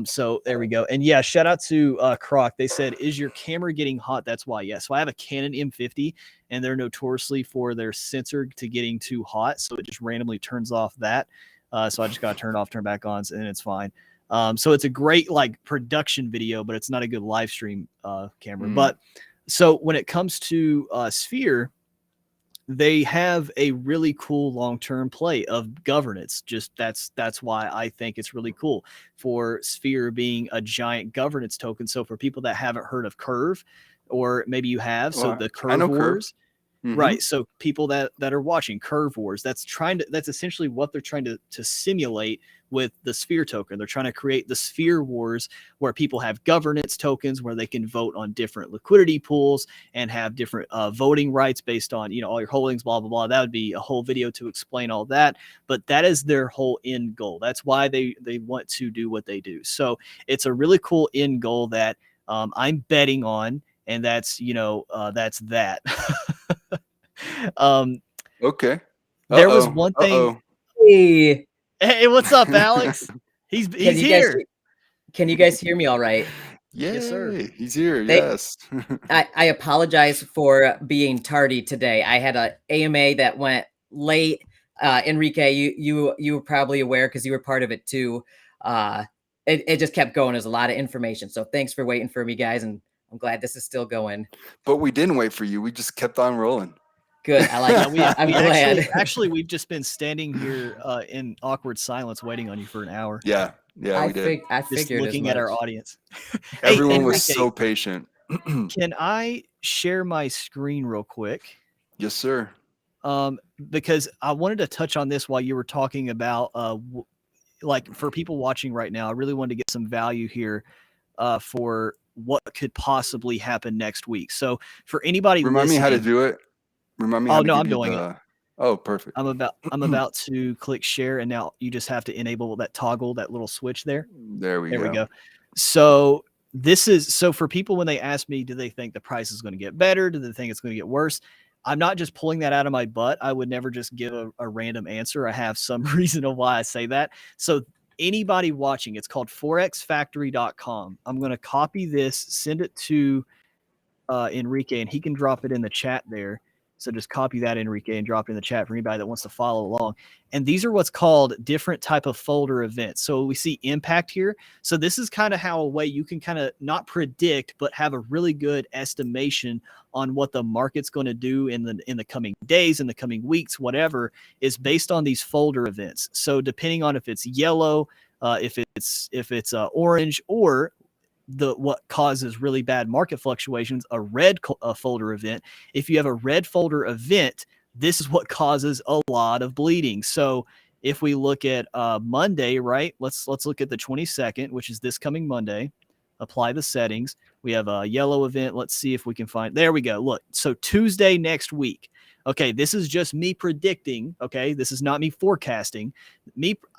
So there we go. And yeah, shout out to Croc. They said, is your camera getting hot? That's why. Yeah. So I have a Canon M50, and they're notoriously for their sensor to getting too hot. So it just randomly turns off that. So I just got to turn it off, turn back on, and it's fine. So it's a great, like, production video, but it's not a good live stream camera. But so when it comes to Sphere, they have a really cool long-term play of governance. Just that's why I think it's really cool for Sphere being a giant governance token. So for people that haven't heard of Curve, or maybe you have, so the Curve Wars. Right. So people that are watching Curve Wars, that's essentially what they're trying to simulate with the Sphere token. They're trying to create the Sphere Wars, where people have governance tokens where they can vote on different liquidity pools and have different voting rights based on, you know, all your holdings, blah, blah, blah. That would be a whole video to explain all that. But that is their whole end goal. That's why they want to do what they do. So it's a really cool end goal that I'm betting on. And that's, you know, that's that. Okay. There was one thing. Hey, what's up, Alex? He's here. Can you guys hear me all right? Yes, sir. He's here. Yes. I apologize for being tardy today. I had a AMA that went late. Enrique, you were probably aware because you were part of it too. It just kept going. There's a lot of information. So thanks for waiting for me, guys. And I'm glad this is still going. But we didn't wait for you. We just kept on rolling. Good. I like it. I'm glad. Actually, we've just been standing here in awkward silence waiting on you for an hour. Yeah, we did. I figured, just looking at our audience. Everyone was so patient. Can I share my screen real quick? Yes, sir. Because I wanted to touch on this while you were talking about, like, for people watching right now, I really wanted to get some value here for what could possibly happen next week. So for anybody remind listening, me how to do it. Remind me. Oh, no, I'm doing it. Oh, perfect. I'm about to click share, and now you just have to enable that toggle, that little switch there. There we go. So so for people, when they ask me, do they think the price is going to get better? Do they think it's going to get worse? I'm not just pulling that out of my butt. I would never just give a random answer. I have some reason of why I say that. So anybody watching, it's called forexfactory.com. I'm going to copy this, send it to Enrique, and he can drop it in the chat there. So just copy that, Enrique, and drop it in the chat for anybody that wants to follow along. And these are what's called different type of folder events. So we see impact here. So this is kind of how a way you can kind of not predict, but have a really good estimation on what the market's going to do in the coming days, in the coming weeks, whatever, is based on these folder events. So depending on if it's yellow, if it's orange, or what causes really bad market fluctuations, a red folder event. If you have a red folder event, this is what causes a lot of bleeding. So if we look at Monday, right? Let's look at the 22nd, which is this coming Monday. Apply the settings. We have a yellow event. Let's see if we can find. There we go. Look. So Tuesday next week. Okay, this is just me predicting. Okay, this is not me forecasting.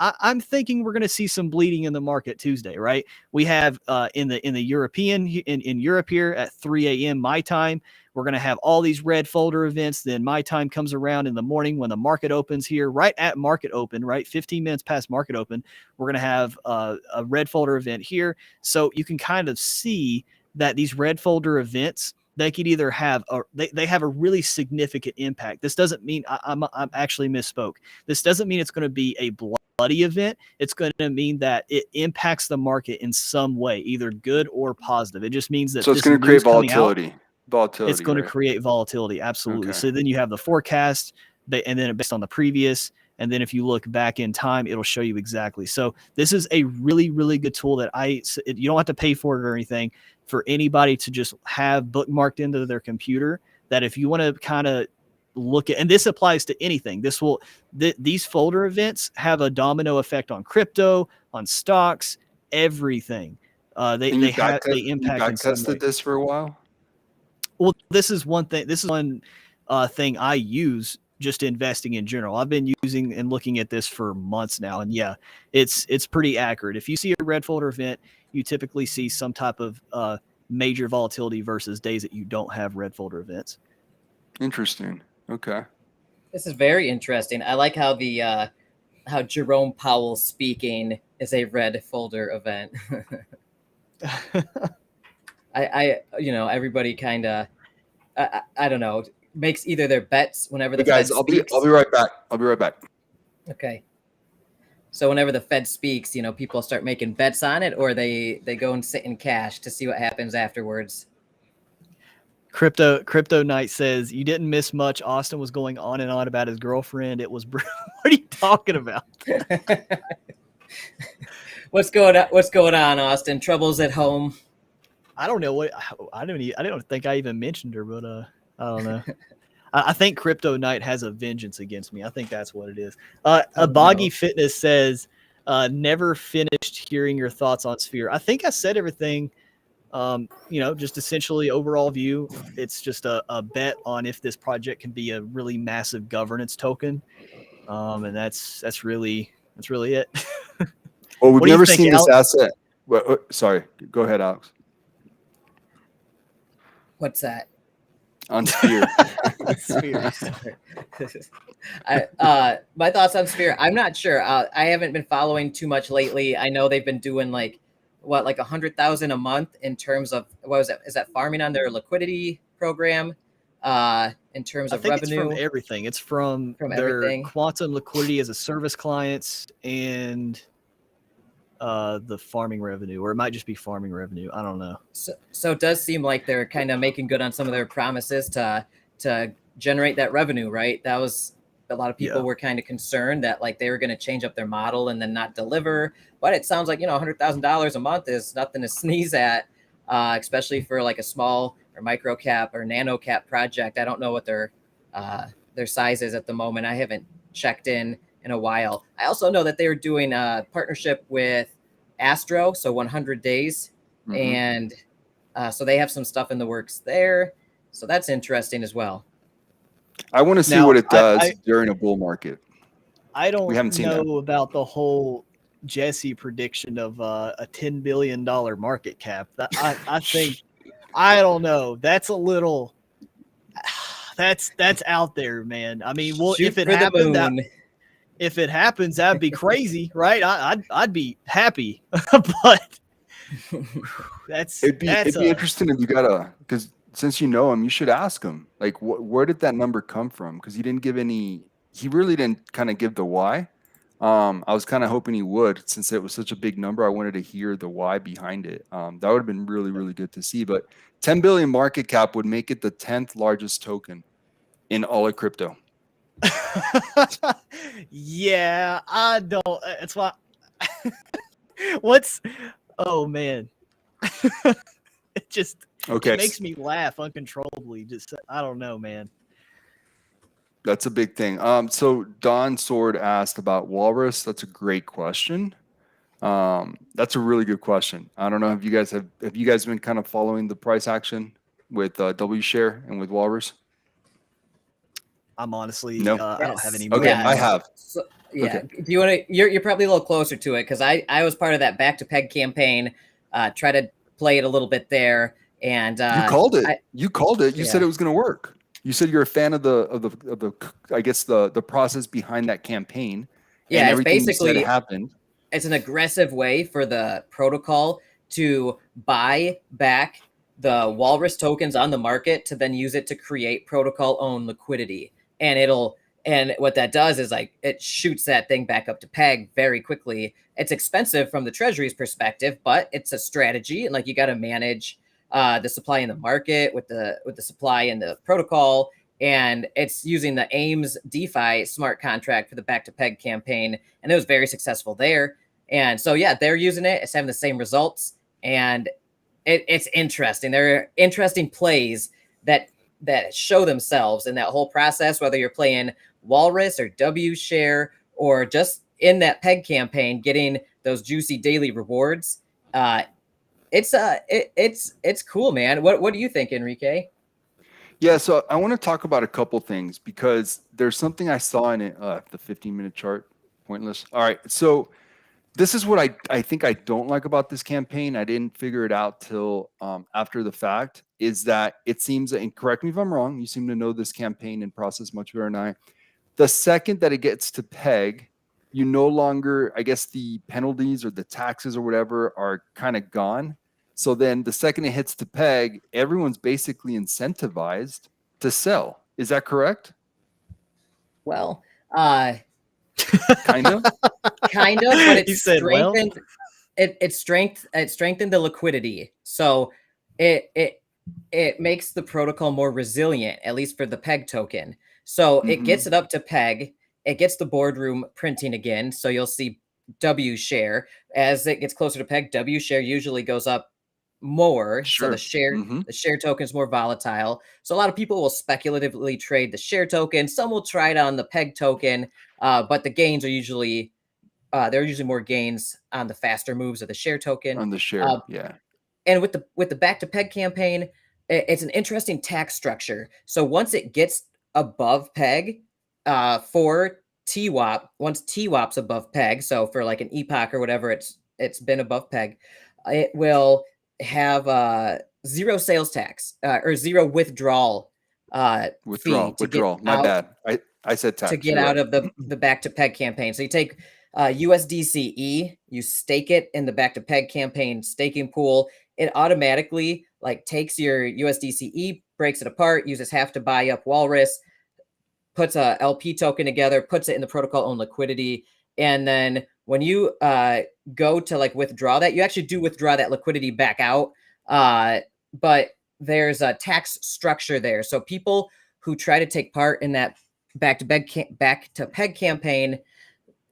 I'm thinking we're going to see some bleeding in the market Tuesday, right? We have in the European in Europe here at 3 a.m. my time, we're going to have all these red folder events. Then my time comes around in the morning when the market opens here, right at market open, right, 15 minutes past market open. We're going to have a red folder event here, so you can kind of see that these red folder events, they could either have they have a really significant impact. This doesn't mean I'm actually misspoke. This doesn't mean it's going to be a bloody event. It's going to mean that it impacts the market in some way, either good or positive. It just means that So it's going to create volatility. It's going to create volatility. Absolutely. Okay. So then you have the forecast, and then based on the previous. And then if you look back in time, it'll show you exactly. So this is a really, really good tool that you don't have to pay for it or anything, for anybody to just have bookmarked into their computer, that if you want to kind of look at, and this applies to anything, these folder events have a domino effect on crypto, on stocks, everything. They impact in some way. This for a while. Well, this is one thing. This is one thing I use just investing in general. I've been using and looking at this for months now, and yeah, it's pretty accurate. If you see a red folder event, you typically see some type of major volatility versus days that you don't have red folder events. Interesting. Okay. This is very interesting. I like how how Jerome Powell speaking is a red folder event. I everybody kind of I don't know, makes either their bets whenever the Fed speaks. I'll be right back. Okay. So whenever the Fed speaks, people start making bets on it, or they go and sit in cash to see what happens afterwards. Crypto Knight says, you didn't miss much. Austin was going on and on about his girlfriend. It was what are you talking about? What's going on, Austin? Troubles at home? I don't know what I don't think I even mentioned her, but I don't know. I think Crypto Knight has a vengeance against me. I think that's what it is. Boggy Fitness says, never finished hearing your thoughts on Sphere. I think I said everything. Just essentially overall view. It's just a bet on if this project can be a really massive governance token. And that's really it. Well, we've never seen this asset. Sorry, go ahead, Alex. What's that? On Sphere. Sphere. My thoughts on Sphere. I'm not sure. I haven't been following too much lately. I know they've been doing like 100,000 a month in terms of, what was that? Is that farming on their liquidity program? In terms of revenue, it's from everything. It's from their everything. Quantum liquidity as a service clients and the farming revenue, or it might just be farming revenue. I don't know. So it does seem like they're kind of making good on some of their promises to generate that revenue, right? That was a lot of people were kind of concerned that like they were going to change up their model and then not deliver. But it sounds like, $100,000 a month is nothing to sneeze at, especially for like a small or micro cap or nano cap project. I don't know what their size is at the moment. I haven't checked in a while. I also know that they were doing a partnership with Astro, so 100 days. Mm-hmm. And so they have some stuff in the works there. So that's interesting as well. I want to see Now, what it does I during a bull market. I We don't haven't seen that. know about the whole Jesse prediction of a $10 billion market cap. I think I don't know. That's a little. That's out there, man. I mean, well, Shoot for the moon. if it happens, that'd be crazy, right? I'd be happy, but It'd be that's a interesting if you because since you know him, you should ask him like where did that number come from? Because he didn't give any. He really didn't kind of give the why. I was kind of hoping he would, since it was such a big number. I wanted to hear the why behind it. That would have been really, really good to see. But 10 billion market cap would make it the 10th largest token in all of crypto. yeah. I don't. It's why. What's oh man, it just Okay, it makes me laugh uncontrollably. Just I don't know, man. that's a big thing. So Don Sword asked about Walrus. That's a great question. That's a really good question. I don't know if you guys have you guys been kind of following the price action with W share and with Walrus? I'm honestly No. I don't have any. Okay, Yeah. I have. So, yeah. Okay. Do you want to? You're probably a little closer to it because I was part of that back to peg campaign. Try to play it a little bit there, and You called it. I, You called it. You said Yeah. it was going to work. You said you're a fan of the I guess the process behind that campaign yeah, and it's everything you said basically happened. it's an aggressive way for the protocol to buy back the Walrus tokens on the market to then use it to create protocol owned liquidity. And what that does is like it shoots that thing back up to peg very quickly. It's expensive from the treasury's perspective, but it's a strategy, and like you got to manage the supply in the market with the supply and the protocol. And it's using the Ames DeFi smart contract for the back to peg campaign, and it was very successful there. And so yeah, they're using it. It's having the same results, and it's interesting. There are interesting plays that show themselves in that whole process, whether you're playing Walrus or W share or just in that peg campaign, getting those juicy daily rewards. It's cool, man. What do you think, Enrique? Yeah, so I want to talk about a couple things because there's something I saw in it. The 15-minute chart, pointless. All right, so this is what I think I don't like about this campaign. I didn't figure it out till after the fact. Is that it seems, and correct me if I'm wrong, you seem to know this campaign and process much better than I. The second that it gets to peg, you no longer, I guess the penalties or the taxes or whatever are kind of gone. So then the second it hits to peg, everyone's basically incentivized to sell. Is that correct? Well, Kind of. kind of, but You it's said, well? strengthened. It strengthened the liquidity, so it makes the protocol more resilient, at least for the peg token. So it gets it up to peg. It gets the boardroom printing again. So you'll see W share as it gets closer to peg. W share usually goes up more. So the Sure. share token is more volatile. So a lot of people will speculatively trade the share token. Some will try it on the peg token, but the gains are usually there are usually more gains on the faster moves of the share token. On the share, yeah. And with the back to peg campaign, it's an interesting tax structure. So once it gets above peg, for TWAP, once TWAP's above peg, so for like an epoch or whatever, it's been above peg, it will have zero sales tax or zero withdrawal fee to get Withdrawal. My out bad. I said tax. to get You're out right. of the back to peg campaign. So you take USDCE, you stake it in the back to peg campaign staking pool. It automatically like takes your USDCE, breaks it apart, uses half to buy up Walrus, puts a LP token together, puts it in the protocol owned liquidity. And then when you go to like withdraw that, you actually do withdraw that liquidity back out. But there's a tax structure there. So people who try to take part in that back to peg campaign,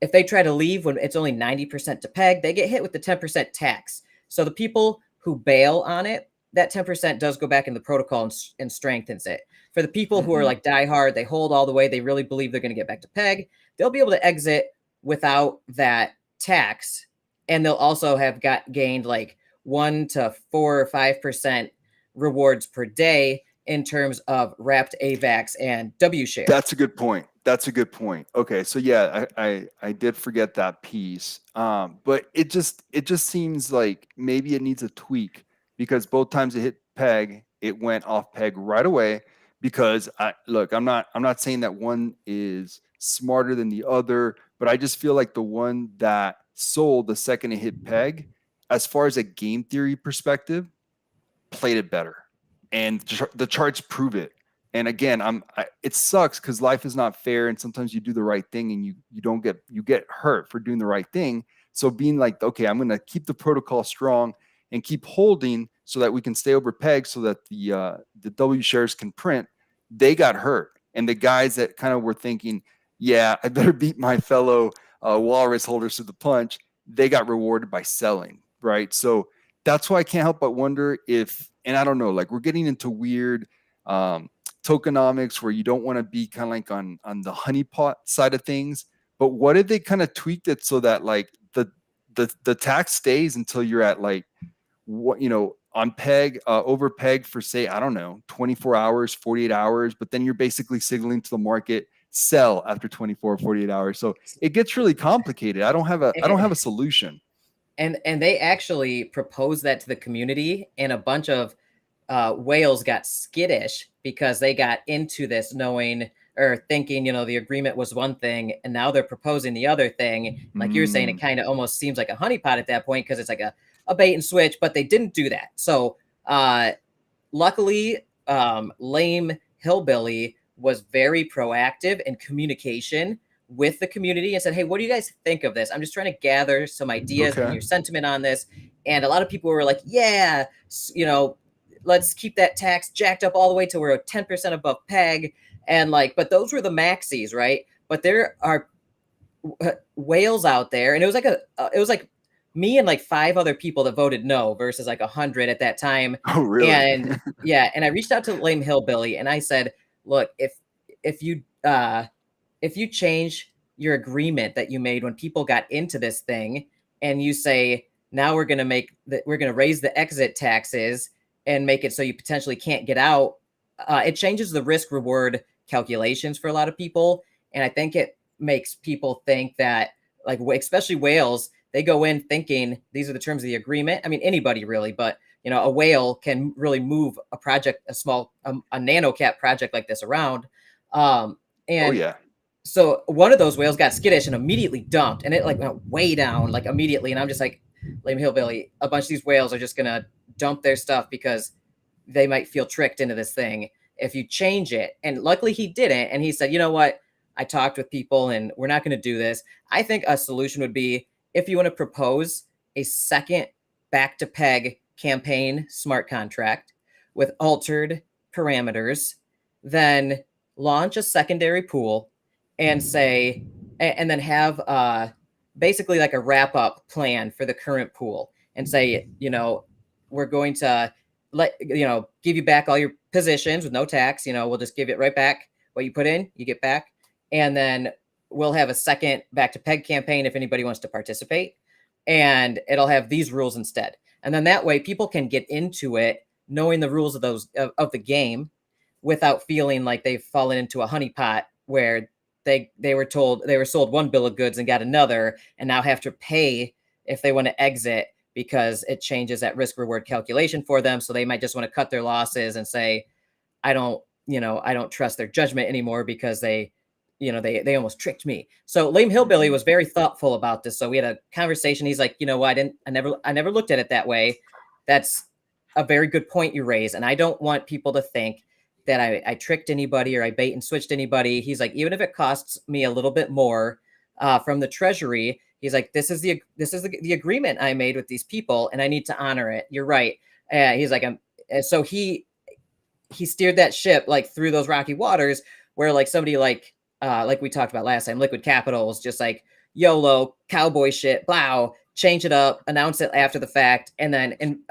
if they try to leave when it's only 90% to peg, they get hit with the 10% tax. So the people who bail on it, that 10% does go back in the protocol and strengthens it. For the people who are like diehard, they hold all the way, they really believe they're going to get back to peg, they'll be able to exit without that tax. And they'll also have gained like 1 to 4 or 5% rewards per day in terms of wrapped AVAX and W share. That's a good point. That's a good point. Okay, so yeah, I did forget that piece. But it just seems like maybe it needs a tweak, because both times it hit peg, it went off peg right away. Because I'm not saying that one is smarter than the other, but I just feel like the one that sold the second it hit peg, as far as a game theory perspective, played it better, and the charts prove it. And again, it sucks because life is not fair, and sometimes you do the right thing and you get hurt for doing the right thing. So being like, okay, I'm going to keep the protocol strong and keep holding so that we can stay over peg, so that the W shares can print. They got hurt, and the guys that kind of were thinking, yeah, I better beat my fellow Walrus holders to the punch, they got rewarded by selling, right? So that's why I can't help but wonder if, and I don't know, like we're getting into weird tokenomics where you don't want to be kind of like on the honeypot side of things. But what if they kind of tweaked it so that like the tax stays until you're at like, what, on peg, over peg for, say, I don't know, 24 hours, 48 hours, but then you're basically signaling to the market, sell after 24 or 48 hours. So it gets really complicated. I don't have a solution. And they actually proposed that to the community, and a bunch of whales got skittish because they got into this knowing or thinking, the agreement was one thing, and now they're proposing the other thing. Like you're saying, it kind of almost seems like a honeypot at that point, because it's like a bait and switch, but they didn't do that. So luckily, Lame Hillbilly was very proactive in communication with the community and said, hey, what do you guys think of this? I'm just trying to gather some ideas and your sentiment on this. And a lot of people were like, yeah, let's keep that tax jacked up all the way till we're 10% above peg. And but those were the maxis, right? But there are whales out there. And it was like me and like 5 other people that voted no versus like 100 at that time. Oh, really? And yeah. And I reached out to Lame Hillbilly and I said, look, if you change your agreement that you made when people got into this thing, and you say, now we're going to raise the exit taxes and make it so you potentially can't get out, it changes the risk reward calculations for a lot of people. And I think it makes people think that, like, especially whales, they go in thinking these are the terms of the agreement. I mean, anybody really, but a whale can really move a project, a nano cap project like this around. And oh yeah. So one of those whales got skittish and immediately dumped, and it like went way down like immediately. And I'm just like, Lame Hillbilly, a bunch of these whales are just gonna dump their stuff because they might feel tricked into this thing if you change it. And luckily he didn't. And he said, you know what? I talked with people and we're not going to do this. I think a solution would be, if you want to propose a second back to peg campaign smart contract with altered parameters, then launch a secondary pool and say, and then have basically like a wrap up plan for the current pool and say, we're going to give you back all your positions with no tax. We'll just give it right back. What you put in, you get back. And then we'll have a second back to peg campaign if anybody wants to participate. And it'll have these rules instead. And then that way people can get into it knowing the rules of the game without feeling like they've fallen into a honeypot where they were sold one bill of goods and got another, and now have to pay if they want to exit, because it changes that risk reward calculation for them. So they might just want to cut their losses and say, I don't trust their judgment anymore because they almost tricked me. So Lame Hillbilly was very thoughtful about this. So we had a conversation. He's like, I never looked at it that way. That's a very good point you raise. And I don't want people to think that I tricked anybody or I bait and switched anybody. He's like, even if it costs me a little bit more from the treasury, he's like, this is the agreement I made with these people, and I need to honor it. You're right. He's like, so he steered that ship like through those rocky waters where like somebody like we talked about last time, Liquid Capital was just like YOLO cowboy shit, blow, change it up, announce it after the fact, and then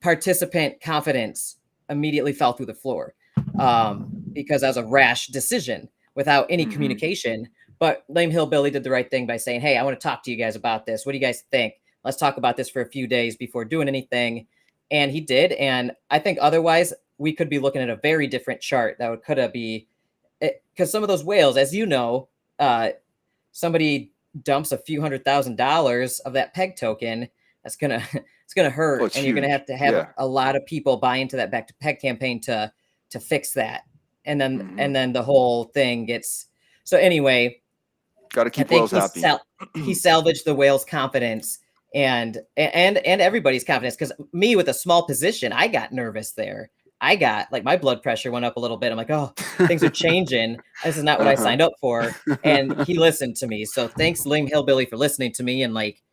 participant confidence immediately fell through the floor because that was a rash decision without any communication. But Lame Hillbilly did the right thing by saying, hey, I want to talk to you guys about this. What do you guys think? Let's talk about this for a few days before doing anything. And he did. And I think otherwise, we could be looking at a very different chart that could be, because some of those whales, as you know, somebody dumps a few $100,000 of that peg token, that's gonna it's gonna hurt, it's and you're gonna huge. have to have a lot of people buy into that back to peg campaign to fix that, and then the whole thing gets. So anyway, Got to I keep think whales happy. he salvaged the whale's confidence and everybody's confidence, because me with a small position, I got nervous there. I got like my blood pressure went up a little bit. I'm like, oh, things are changing. This is not what I signed up for. And he listened to me. So thanks, Lame Hillbilly, for listening to me and like,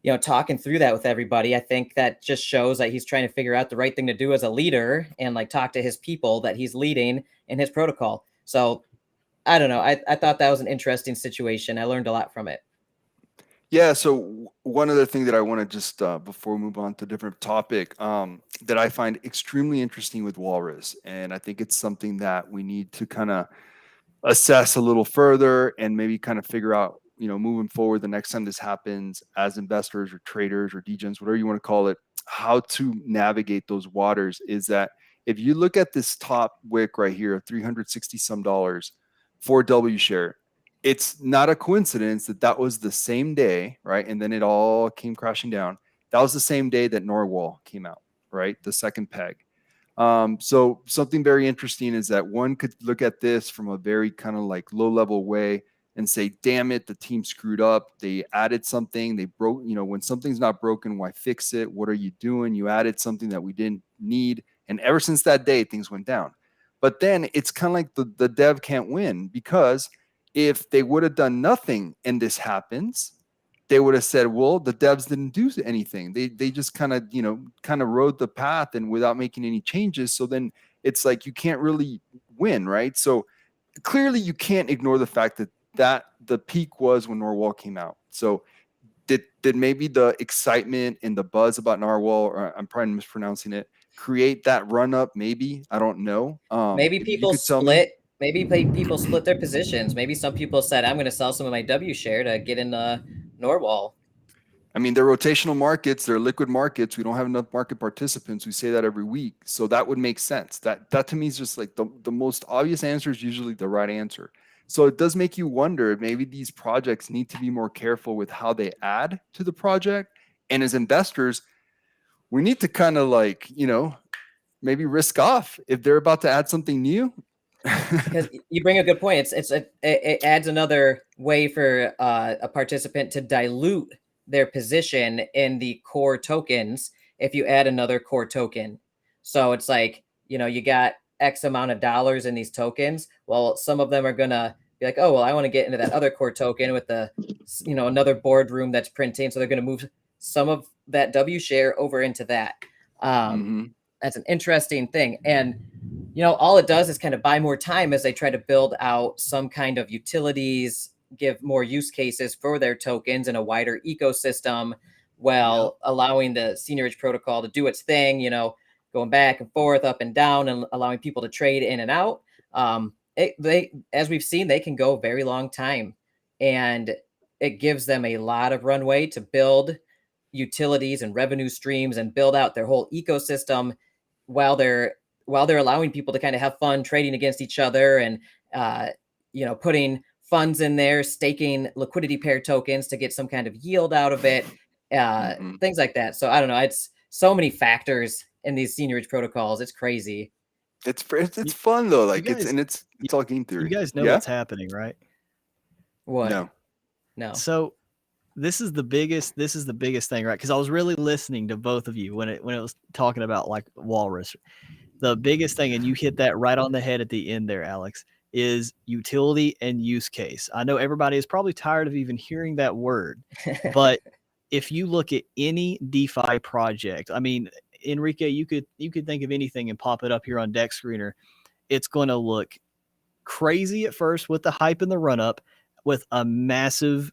you know, talking through that with everybody. I think that just shows that he's trying to figure out the right thing to do as a leader and like talk to his people that he's leading in his protocol. So I don't know. I thought that was an interesting situation. I learned a lot from it. Yeah. So one other thing that I want to just before we move on to a different topic that I find extremely interesting with Walrus, and I think it's something that we need to kind of assess a little further and maybe kind of figure out, you know, moving forward the next time this happens as investors or traders or degens, whatever you want to call it, how to navigate those waters is that if you look at this top wick right here of $360 some for W share, it's not a coincidence that that was the same day, right? And then it all came crashing down. That was the same day that Norwal came out, right? The second peg. So something very interesting is that one could look at this from a very kind of like low level way and say, damn it, the team screwed up. They added something, they broke, you know, when something's not broken, why fix it? What are you doing? You added something that we didn't need. And ever since that day, things went down. But then it's kind of like the dev can't win, because if they would have done nothing and this happens, they would have said, well, the devs didn't do anything. They just kind of, you know, kind of rode the path and without making any changes. So then it's like you can't really win, right? So clearly you can't ignore the fact that the peak was when Norwal came out. So did maybe the excitement and the buzz about Narwhal, or I'm probably mispronouncing it, create that run up? Maybe, I don't know. Maybe If you people could tell me. split. Maybe people split their positions. Maybe some people said, "I'm going to sell some of my W share to get in the Norwal." I mean, they're rotational markets, they're liquid markets. We don't have enough market participants. We say that every week. So that would make sense. That to me is just like the most obvious answer is usually the right answer. So it does make you wonder if maybe these projects need to be more careful with how they add to the project. And as investors, we need to kind of like, you know, maybe risk off if they're about to add something new. Because you bring a good point. It adds another way for a participant to dilute their position in the core tokens if you add another core token. So it's like, you know, you got X amount of dollars in these tokens. Well, some of them are gonna be like, oh, well, I want to get into that other core token with the, you know, another boardroom that's printing. So they're gonna move some of that W share over into that. That's an interesting thing. And you know, all it does is kind of buy more time as they try to build out some kind of utilities, give more use cases for their tokens in a wider ecosystem, while allowing the Seniorage protocol to do its thing, you know, going back and forth, up and down, and allowing people to trade in and out. As we've seen, they can go a very long time, and it gives them a lot of runway to build utilities and revenue streams and build out their whole ecosystem while they're allowing people to kind of have fun trading against each other and you know, putting funds in there, staking liquidity pair tokens to get some kind of yield out of it, things like that. So I don't know, it's so many factors in these Seniorage protocols. It's crazy. It's fun though. Like guys, it's all game theory. You guys know yeah? what's happening, right? What? No. So this is the biggest thing, right? Because I was really listening to both of you when it was talking about like Walrus. The biggest thing, and you hit that right on the head at the end there, Alex, is utility and use case. I know everybody is probably tired of even hearing that word, but if you look at any DeFi project, I mean, Enrique, you could think of anything and pop it up here on Deck Screener. It's going to look crazy at first with the hype and the run up, with a massive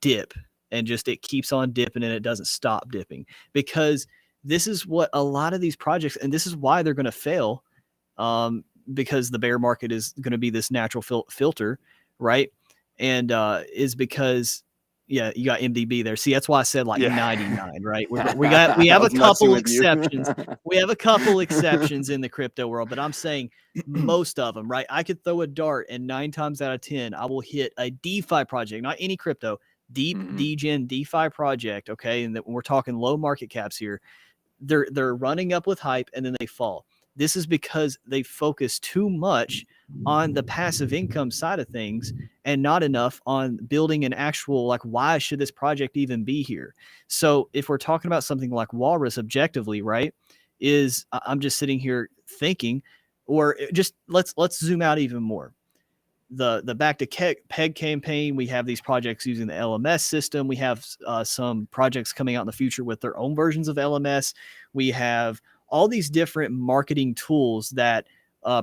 dip, and just it keeps on dipping and it doesn't stop dipping, because this is what a lot of these projects, and this is why they're going to fail, because the bear market is going to be this natural filter, right? And is because Yeah, you got MDB there. See, that's why I said like Yeah. 99, right? We have I a was messing couple with you. exceptions. We have a couple exceptions in the crypto world, but I'm saying most of them, right? I could throw a dart and 9 times out of 10, I will hit a DeFi project, not any crypto, deep degen DeFi project. Okay. And that we're talking low market caps here. They're running up with hype and then they fall. This is because they focus too much on the passive income side of things and not enough on building an actual, like, why should this project even be here? So if we're talking about something like Walrus objectively, right, is I'm just sitting here thinking, or just let's zoom out even more. The back to peg campaign, we have these projects using the LMS system. We have some projects coming out in the future with their own versions of LMS. We have all these different marketing tools that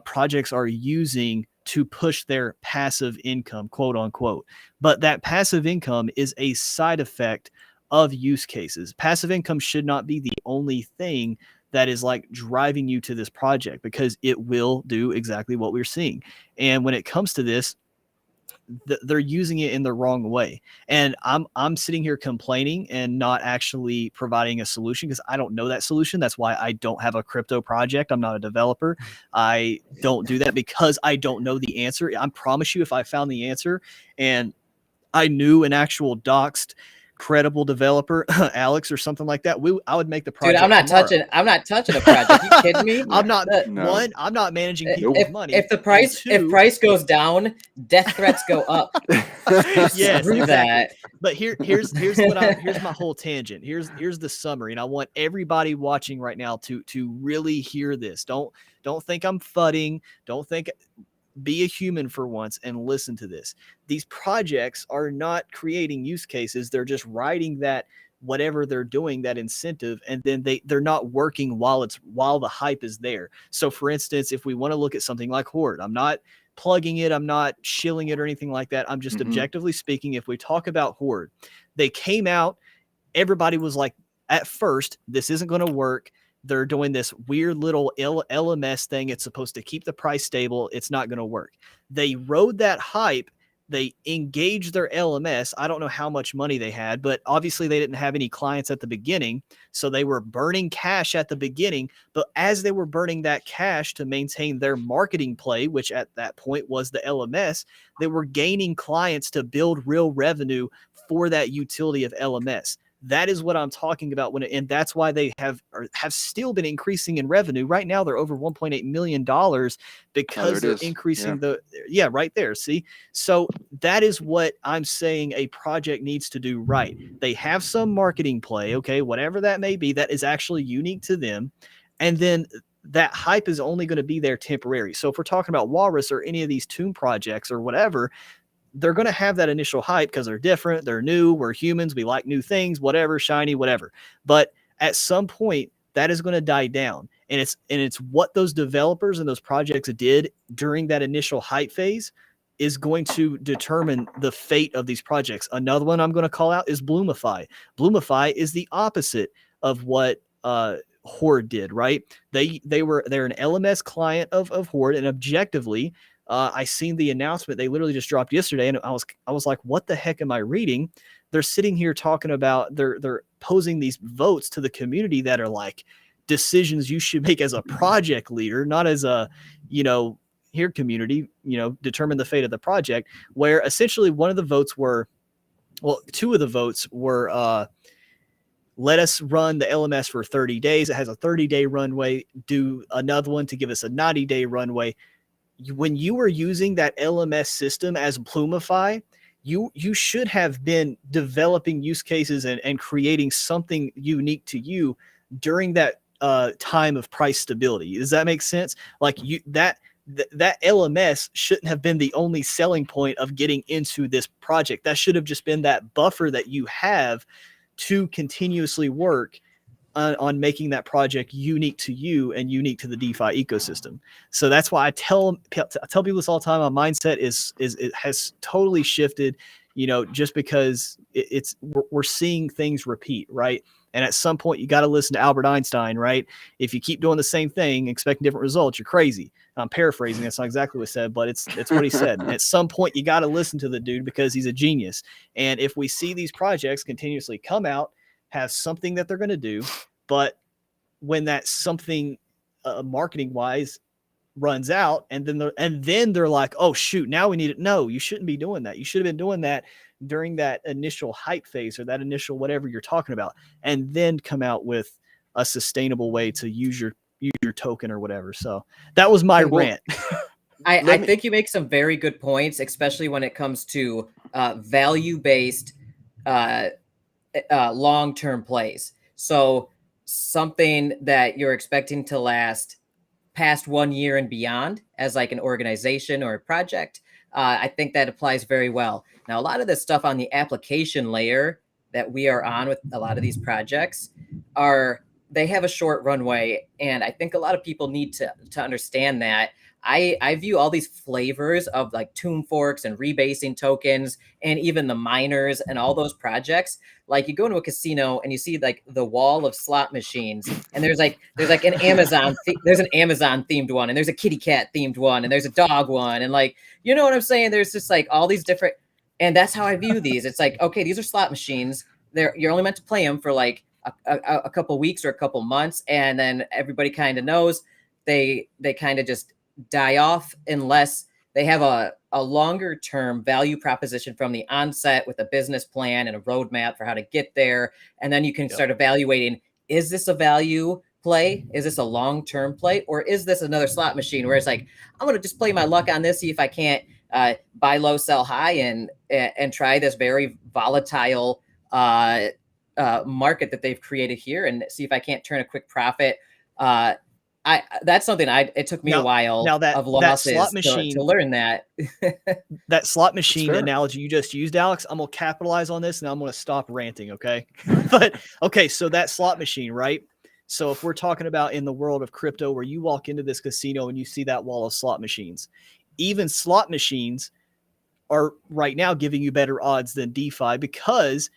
projects are using to push their passive income, quote unquote. But that passive income is a side effect of use cases. Passive income should not be the only thing that is like driving you to this project, because it will do exactly what we're seeing. And when it comes to this, they're using it in the wrong way. And I'm sitting here complaining and not actually providing a solution because I don't know that solution. That's why I don't have a crypto project. I'm not a developer. I don't do that because I don't know the answer. I promise you, if I found the answer and I knew an actual doxed credible developer, Alex or something like that, I would make the project. Dude, I'm not touching a project. You kidding me? I'm not No. I'm not managing people's money. If price goes down, death threats go up. Yes, Screw exactly. that. But here's my whole tangent. Here's the summary, and I want everybody watching right now to really hear this. Don't think I'm fudding. Don't think. Be a human for once and listen to this. These projects are not creating use cases. They're just writing that whatever they're doing, that incentive, and then they're not working while the hype is there. So for instance, if we want to look at something like Horde, I'm not plugging it, I'm not shilling it or anything like that. I'm just objectively speaking, if we talk about Horde, they came out, everybody was like, at first, this isn't going to work. They're doing this weird little LMS thing. It's supposed to keep the price stable. It's not going to work. They rode that hype. They engaged their LMS. I don't know how much money they had, but obviously they didn't have any clients at the beginning. So they were burning cash at the beginning. But as they were burning that cash to maintain their marketing play, which at that point was the LMS, they were gaining clients to build real revenue for that utility of LMS. That is what I'm talking about and that's why they have still been increasing in revenue. Right now, they're over $1.8 million because they're increasing right there. See, so that is what I'm saying a project needs to do right. They have some marketing play, okay, whatever that may be, that is actually unique to them. And then that hype is only going to be there temporary. So if we're talking about Walrus or any of these Tomb projects or whatever, they're going to have that initial hype because they're different, they're new, we're humans, we like new things, whatever, shiny, whatever. But at some point, that is going to die down. And it's what those developers and those projects did during that initial hype phase is going to determine the fate of these projects. Another one I'm going to call out is Bloomify. Bloomify is the opposite of what Horde did, right? They're an LMS client of Horde, and objectively, I seen the announcement they literally just dropped yesterday, and I was like, what the heck am I reading? They're sitting here talking about they're posing these votes to the community that are like decisions you should make as a project leader, not as a, here community, determine the fate of the project, where essentially one of the votes were, well, two of the votes were let us run the LMS for 30 days. It has a 30-day runway. Do another one to give us a 90-day runway. When you were using that LMS system as Plumify, you should have been developing use cases and creating something unique to you during that time of price stability. Does that make sense? Like that LMS shouldn't have been the only selling point of getting into this project. That should have just been that buffer that you have to continuously work on making that project unique to you and unique to the DeFi ecosystem. So that's why I tell people this all the time. My mindset it has totally shifted, just because we're seeing things repeat, right? And at some point, you got to listen to Albert Einstein, right? If you keep doing the same thing, expecting different results, you're crazy. I'm paraphrasing. That's not exactly what he said, but it's what he said. And at some point, you got to listen to the dude because he's a genius. And if we see these projects continuously come out, have something that they're going to do, but when that something marketing wise runs out, and then they're like, oh shoot, now we need it. No, you shouldn't be doing that. You should have been doing that during that initial hype phase or that initial whatever you're talking about, and then come out with a sustainable way to use your token or whatever. So that was my rant. I think you make some very good points, especially when it comes to value-based long-term plays. So something that you're expecting to last past 1 year and beyond as like an organization or a project, I think that applies very well. Now, a lot of this stuff on the application layer that we are on with a lot of these projects they have a short runway. And I think a lot of people need to understand that. I view all these flavors of like tomb forks and rebasing tokens and even the miners and all those projects. Like you go into a casino and you see like the wall of slot machines, and there's like an Amazon there's an Amazon themed one, and there's a kitty cat themed one, and there's a dog one, and like, you know what I'm saying? There's just like all these different, and that's how I view these. It's like, okay, these are slot machines. You're only meant to play them for like a couple weeks or a couple months, and then everybody kind of knows they kind of just die off unless they have a longer term value proposition from the onset with a business plan and a roadmap for how to get there. And then you can start evaluating, is this a value play? Is this a long-term play? Or is this another slot machine where it's like, I'm going to just play my luck on this, see if I can't buy low, sell high, and try this very volatile market that they've created here and see if I can't turn a quick profit. That's something it took me a while of losses slot machine, to learn that. That slot machine analogy you just used, Alex, I'm going to capitalize on this and I'm going to stop ranting. Okay. But okay. So that slot machine, right? So if we're talking about in the world of crypto, where you walk into this casino and you see that wall of slot machines, even slot machines are right now giving you better odds than DeFi, because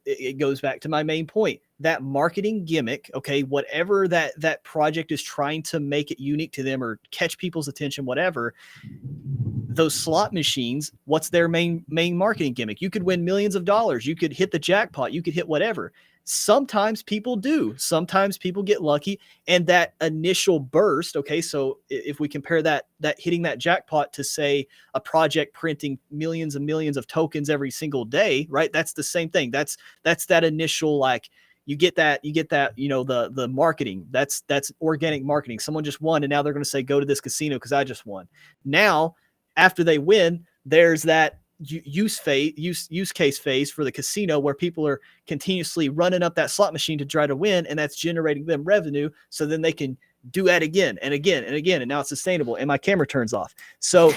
it goes back to my main point, that marketing gimmick. Okay. Whatever that project is trying to make it unique to them or catch people's attention, whatever, those slot machines, what's their main marketing gimmick? You could win millions of dollars. You could hit the jackpot. You could hit whatever. Sometimes people do. Sometimes people get lucky. And that initial burst, okay, so if we compare that hitting that jackpot to, say, a project printing millions and millions of tokens every single day, right? That's the same thing. That's that initial, like, you get that, the marketing. That's organic marketing. Someone just won, and now they're going to say, go to this casino because I just won. Now, after they win, there's that use case phase for the casino where people are continuously running up that slot machine to try to win, and that's generating them revenue, so then they can do that again and again and again, and now it's sustainable. And my camera turns off. So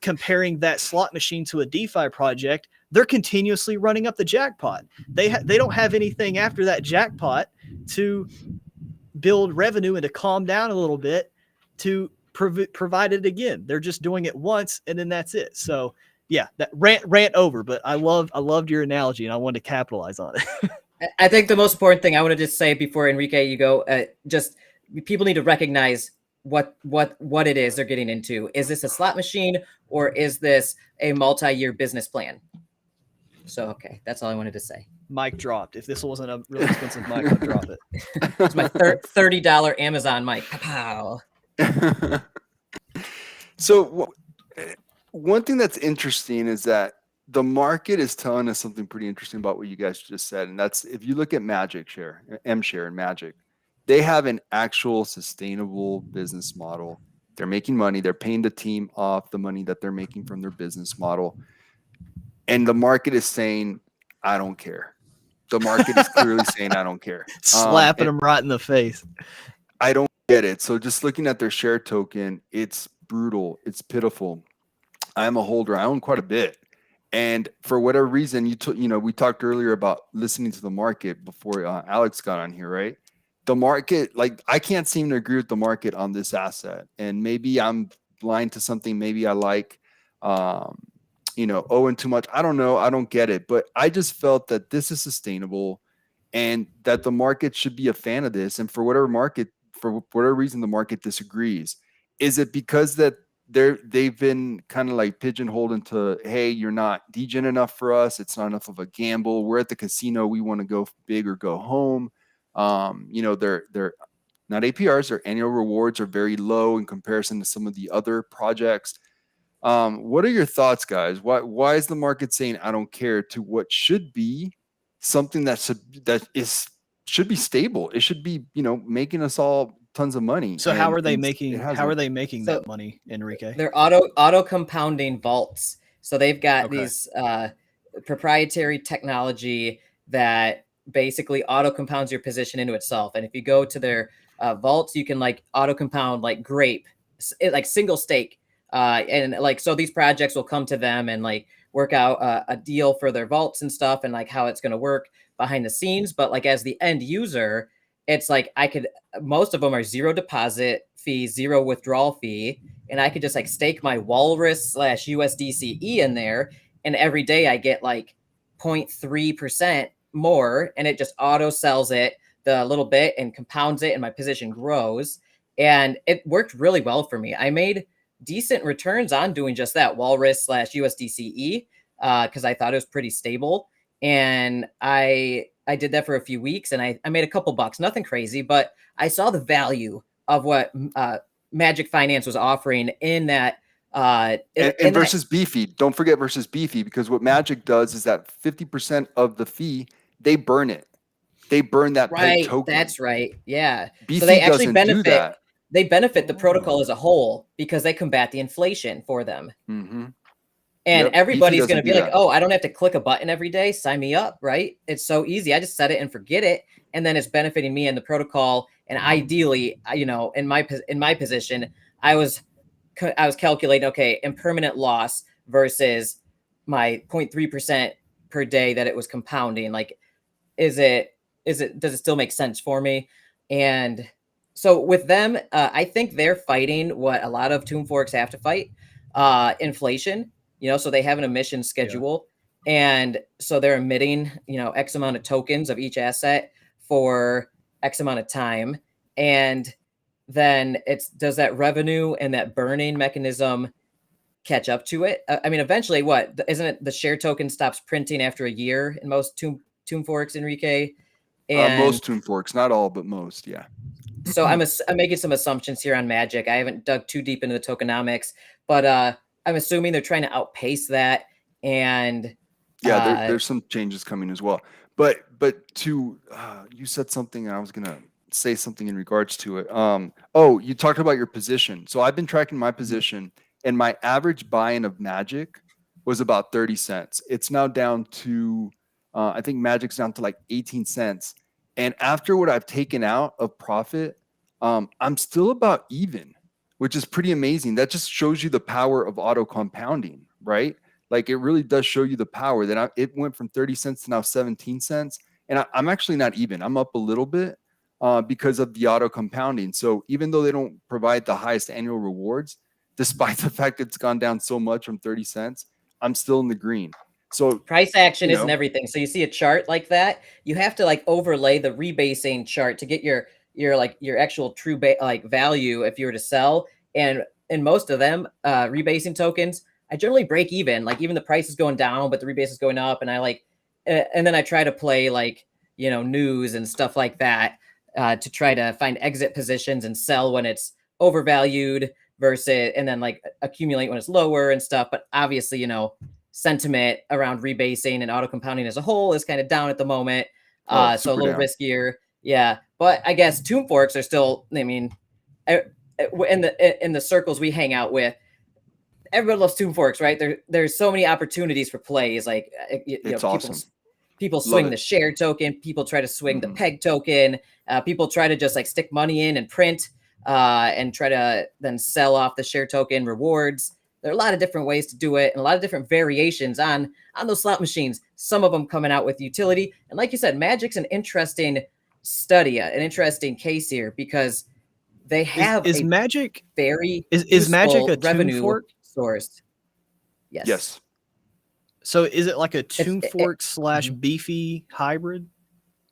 comparing that slot machine to a DeFi project, they're continuously running up the jackpot. They don't have anything after that jackpot to build revenue and to calm down a little bit to provide it again. They're just doing it once and then that's it. So yeah, that rant over, but I loved your analogy and I wanted to capitalize on it. I think the most important thing I want to just say before Enrique, you go, just people need to recognize what it is they're getting into. Is this a slot machine or is this a multi-year business plan? So, okay, that's all I wanted to say. Mic dropped. If this wasn't a really expensive mic, I'd drop it. It's my $30 Amazon mic. Pow. So one thing that's interesting is that the market is telling us something pretty interesting about what you guys just said. And that's, if you look at M-Share and Magic, they have an actual sustainable business model. They're making money. They're paying the team off the money that they're making from their business model. And the market is saying, I don't care. The market is clearly saying, I don't care. Slapping them right in the face. I don't get it. So just looking at their share token, it's brutal. It's pitiful. I'm a holder. I own quite a bit. And for whatever reason, we talked earlier about listening to the market before Alex got on here, right? The market, like, I can't seem to agree with the market on this asset. And maybe I'm blind to something. Maybe I like, owing too much. I don't know. I don't get it. But I just felt that this is sustainable. and that the market should be a fan of this. And for whatever reason, the market disagrees. Is it because that they've been kind of like pigeonholed into, hey, you're not degen enough for us. It's not enough of a gamble. We're at the casino. We want to go big or go home. They're not APRs. Their annual rewards are very low in comparison to some of the other projects. What are your thoughts, guys? Why is the market saying I don't care to what should be something that should be stable? It should be, making us all tons of money. So how are they making So that money, Enrique? they're auto compounding vaults. So they've got Okay. these proprietary technology that basically auto compounds your position into itself. And if you go to their vaults, you can like auto compound like grape, like single stake. And like, so these projects will come to them and like work out a deal for their vaults and stuff, and like how it's going to work behind the scenes. But like as the end user, it's like most of them are 0 deposit fee, 0 withdrawal fee. And I could just like stake my Walrus / USDCE in there. And every day I get like 0.3% more, and it just auto sells it the little bit and compounds it, and my position grows. And it worked really well for me. I made decent returns on doing just that, Walrus / USDCE, because I thought it was pretty stable. And I did that for a few weeks, and I made a couple bucks, nothing crazy, but I saw the value of what Magic Finance was offering in that. And versus Beefy, don't forget versus Beefy, because what Magic does is that 50% of the fee, they burn it. They burn that peg token. That's right. Yeah. Beefy so they actually doesn't benefit. Do that. They benefit the protocol as a whole because they combat the inflation for them. Mm-hmm. And everybody's going to be like, oh, I don't have to click a button every day. Sign me up, right? It's so easy. I just set it and forget it. And then it's benefiting me and the protocol. And ideally, in my position, I was calculating, okay, impermanent loss versus my 0.3% per day that it was compounding. Like, does it still make sense for me? And so with them, I think they're fighting what a lot of tomb forks have to fight, inflation. So they have an emission schedule, and so they're emitting, X amount of tokens of each asset for X amount of time. And then does that revenue and that burning mechanism catch up to it? I mean, eventually isn't it the share token stops printing after a year in most tomb forks, Enrique? And most tomb forks, not all, but most. Yeah. So I'm making some assumptions here on Magic. I haven't dug too deep into the tokenomics, but I'm assuming they're trying to outpace that. And there's some changes coming as well. But to you said something, and I was gonna say something in regards to it. You talked about your position. So I've been tracking my position, and my average buy-in of Magic was about 30 cents. It's now down to I think Magic's down to like 18 cents. And after what I've taken out of profit, I'm still about even, which is pretty amazing. That just shows you the power of auto compounding, right? Like, it really does show you the power that it went from 30 cents to now 17 cents. And I'm actually not even. I'm up a little bit because of the auto compounding. So even though they don't provide the highest annual rewards, despite the fact it's gone down so much from 30 cents, I'm still in the green. So price action isn't everything. So you see a chart like that, you have to like overlay the rebasing chart to get your actual true value if you were to sell. And in most of them rebasing tokens, I generally break even. Like, even the price is going down, but the rebase is going up, and and then I try to play news and stuff like that to try to find exit positions and sell when it's overvalued versus, and then like accumulate when it's lower and stuff. But obviously, sentiment around rebasing and auto compounding as a whole is kind of down at the moment. So a little riskier. Yeah. But I guess tomb forks are still, I mean, in the circles we hang out with, everybody loves tomb forks, right? There's so many opportunities for plays. Like, it's awesome. People swing the share token. People try to swing the peg token. People try to just like stick money in and print and try to then sell off the share token rewards. There are a lot of different ways to do it, and a lot of different variations on those slot machines. Some of them coming out with utility. And like you said, Magic's an interesting study, an interesting case here, because they have is Magic very is Magic a revenue tomb fork source. Yes. So is it like a tomb fork / Beefy hybrid?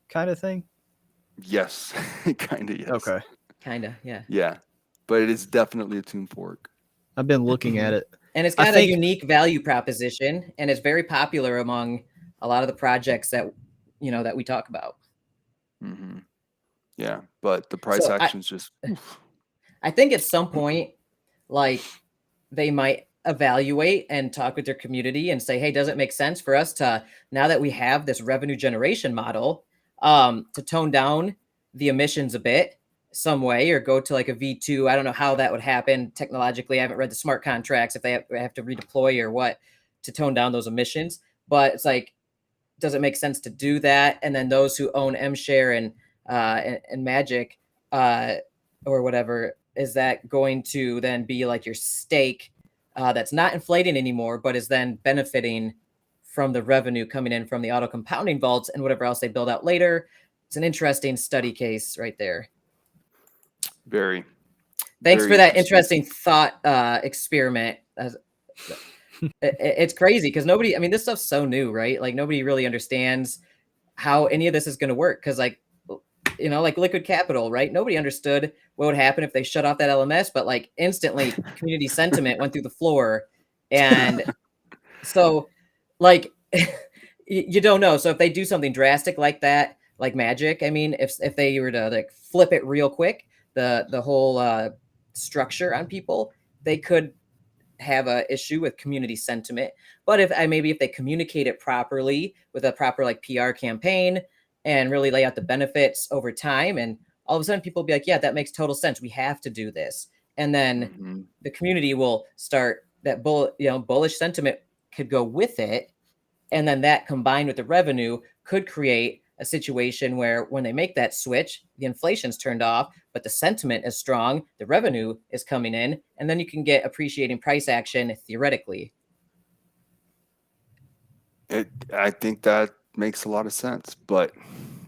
kind of thing? Yes, kind of yes. Okay. Kind of, yeah. Yeah, but it is definitely a tomb fork. I've been looking at it. And it's I got a think- unique value proposition, and it's very popular among a lot of the projects that that we talk about. Mm-hmm. Yeah, but the price So action's just. I think at some point, like, they might evaluate and talk with their community and say, hey, does it make sense for us to, now that we have this revenue generation model, to tone down the emissions a bit some way, or go to like a V2? I don't know how that would happen technologically. I haven't read the smart contracts if they have to redeploy or what to tone down those emissions. But it's like, does it make sense to do that? And then those who own MShare and Magic or whatever, is that going to then be like your stake that's not inflating anymore, but is then benefiting from the revenue coming in from the auto compounding vaults and whatever else they build out later? It's an interesting study case right there. Very. Thanks very for that interesting thought experiment. It's crazy because nobody, I mean, this stuff's so new, right? Like, nobody really understands how any of this is going to work. Because, like, like liquid capital, right? Nobody understood what would happen if they shut off that LMS, but like instantly community sentiment went through the floor. And so, like, you don't know. So if they do something drastic like that, like Magic, I mean, if they were to like flip it real quick, the whole structure on people, they could have a issue with community sentiment. But if they communicate it properly with a proper like PR campaign and really lay out the benefits over time, and all of a sudden people will be like, yeah, that makes total sense, we have to do this. And then the community will start that bullish sentiment could go with it. And then that combined with the revenue could create a situation where when they make that switch, the inflation's turned off, but the sentiment is strong, the revenue is coming in, and then you can get appreciating price action theoretically. I think that makes a lot of sense, but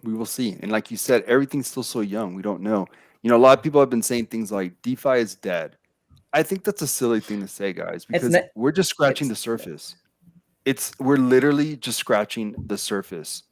we will see. And like you said, everything's still so young. We don't know. A lot of people have been saying things like DeFi is dead. I think that's a silly thing to say, guys, because we're just scratching the surface. We're literally just scratching the surface.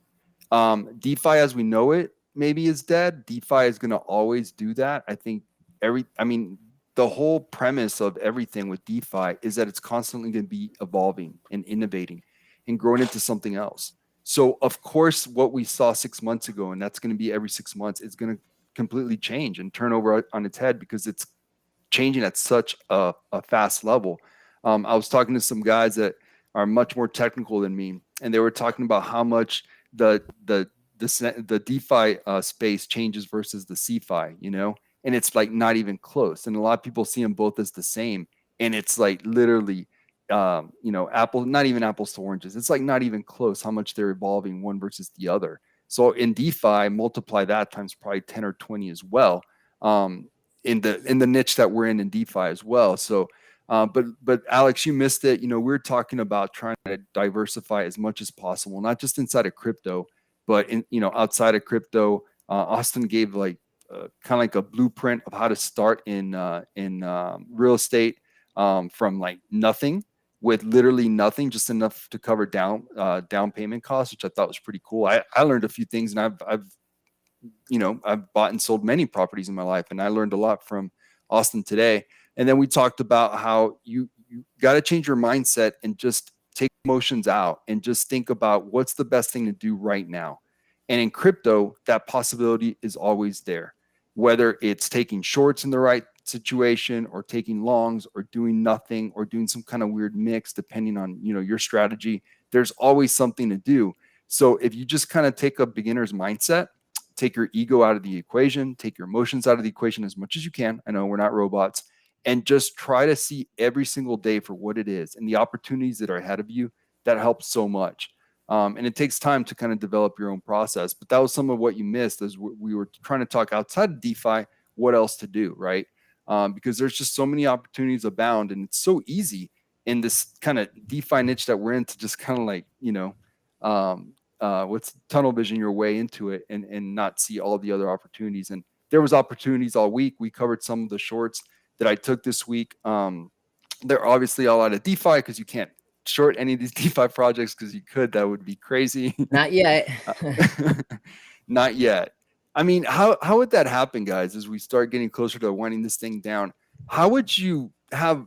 DeFi as we know it maybe is dead. DeFi is going to always do that. I think the whole premise of everything with DeFi is that it's constantly going to be evolving and innovating and growing into something else. So of course, what we saw 6 months ago, and that's going to be every 6 months, it's going to completely change and turn over on its head because it's changing at such a fast level. I was talking to some guys that are much more technical than me, and they were talking about how much the DeFi space changes versus the CeFi, and it's like not even close. And a lot of people see them both as the same, and it's like literally, not even apples to oranges. It's like not even close how much they're evolving one versus the other. So in DeFi, multiply that times probably 10 or 20 as well. In the niche that we're in DeFi as well. So, but Alex, you missed it. We were talking about trying to diversify as much as possible, not just inside of crypto, but outside of crypto. Austin gave like kind of like a blueprint of how to start in real estate from like nothing, with literally nothing, just enough to cover down payment costs, which I thought was pretty cool. I learned a few things, and I've bought and sold many properties in my life, and I learned a lot from Austin today. And then we talked about how you got to change your mindset and just take emotions out and just think about what's the best thing to do right now. And in crypto, that possibility is always there, whether it's taking shorts in the right situation or taking longs or doing nothing or doing some kind of weird mix, depending on, your strategy. There's always something to do. So if you just kind of take a beginner's mindset, take your ego out of the equation, take your emotions out of the equation as much as you can. I know we're not robots, and just try to see every single day for what it is and the opportunities that are ahead of you. That helps so much. And it takes time to kind of develop your own process, but that was some of what you missed as we were trying to talk outside of DeFi, what else to do, right? Because there's just so many opportunities abound, and it's so easy in this kind of DeFi niche that we're in to just kind of like, what's tunnel vision your way into it and not see all the other opportunities. And there was opportunities all week. We covered some of the shorts that I took this week. They're obviously all out of DeFi because you can't short any of these DeFi projects because you could. That would be crazy. Not yet. Not yet. I mean, how would that happen, guys, as we start getting closer to winding this thing down? How would you have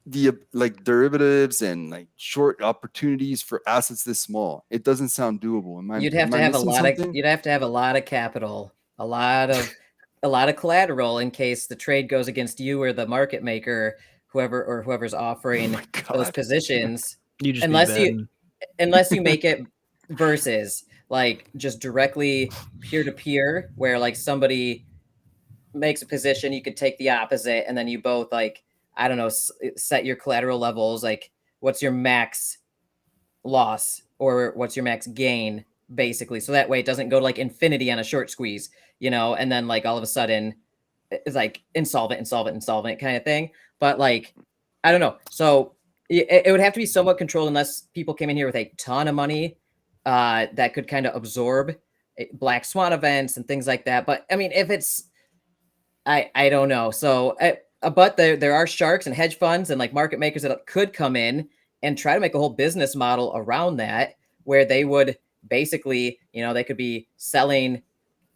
the like derivatives and like short opportunities for assets this small? It doesn't sound doable. You'd have Am to I have missing something? you'd have to have a lot of capital, a lot of collateral in case the trade goes against you or the market maker, whoever's Oh offering my those god. positions. You just be Unless you betting. unless you make it versus like just directly peer to peer, where like somebody makes a position, you could take the opposite, and then you both like, I don't know, set your collateral levels. Like, what's your max loss or what's your max gain, basically. So that way it doesn't go to like infinity on a short squeeze, and then like all of a sudden it's like insolvent kind of thing. But like, I don't know. So it would have to be somewhat controlled unless people came in here with a ton of money that could kind of absorb black swan events and things like that. But I mean, if it's, I don't know. So, but there are sharks and hedge funds and like market makers that could come in and try to make a whole business model around that, where they would basically, they could be selling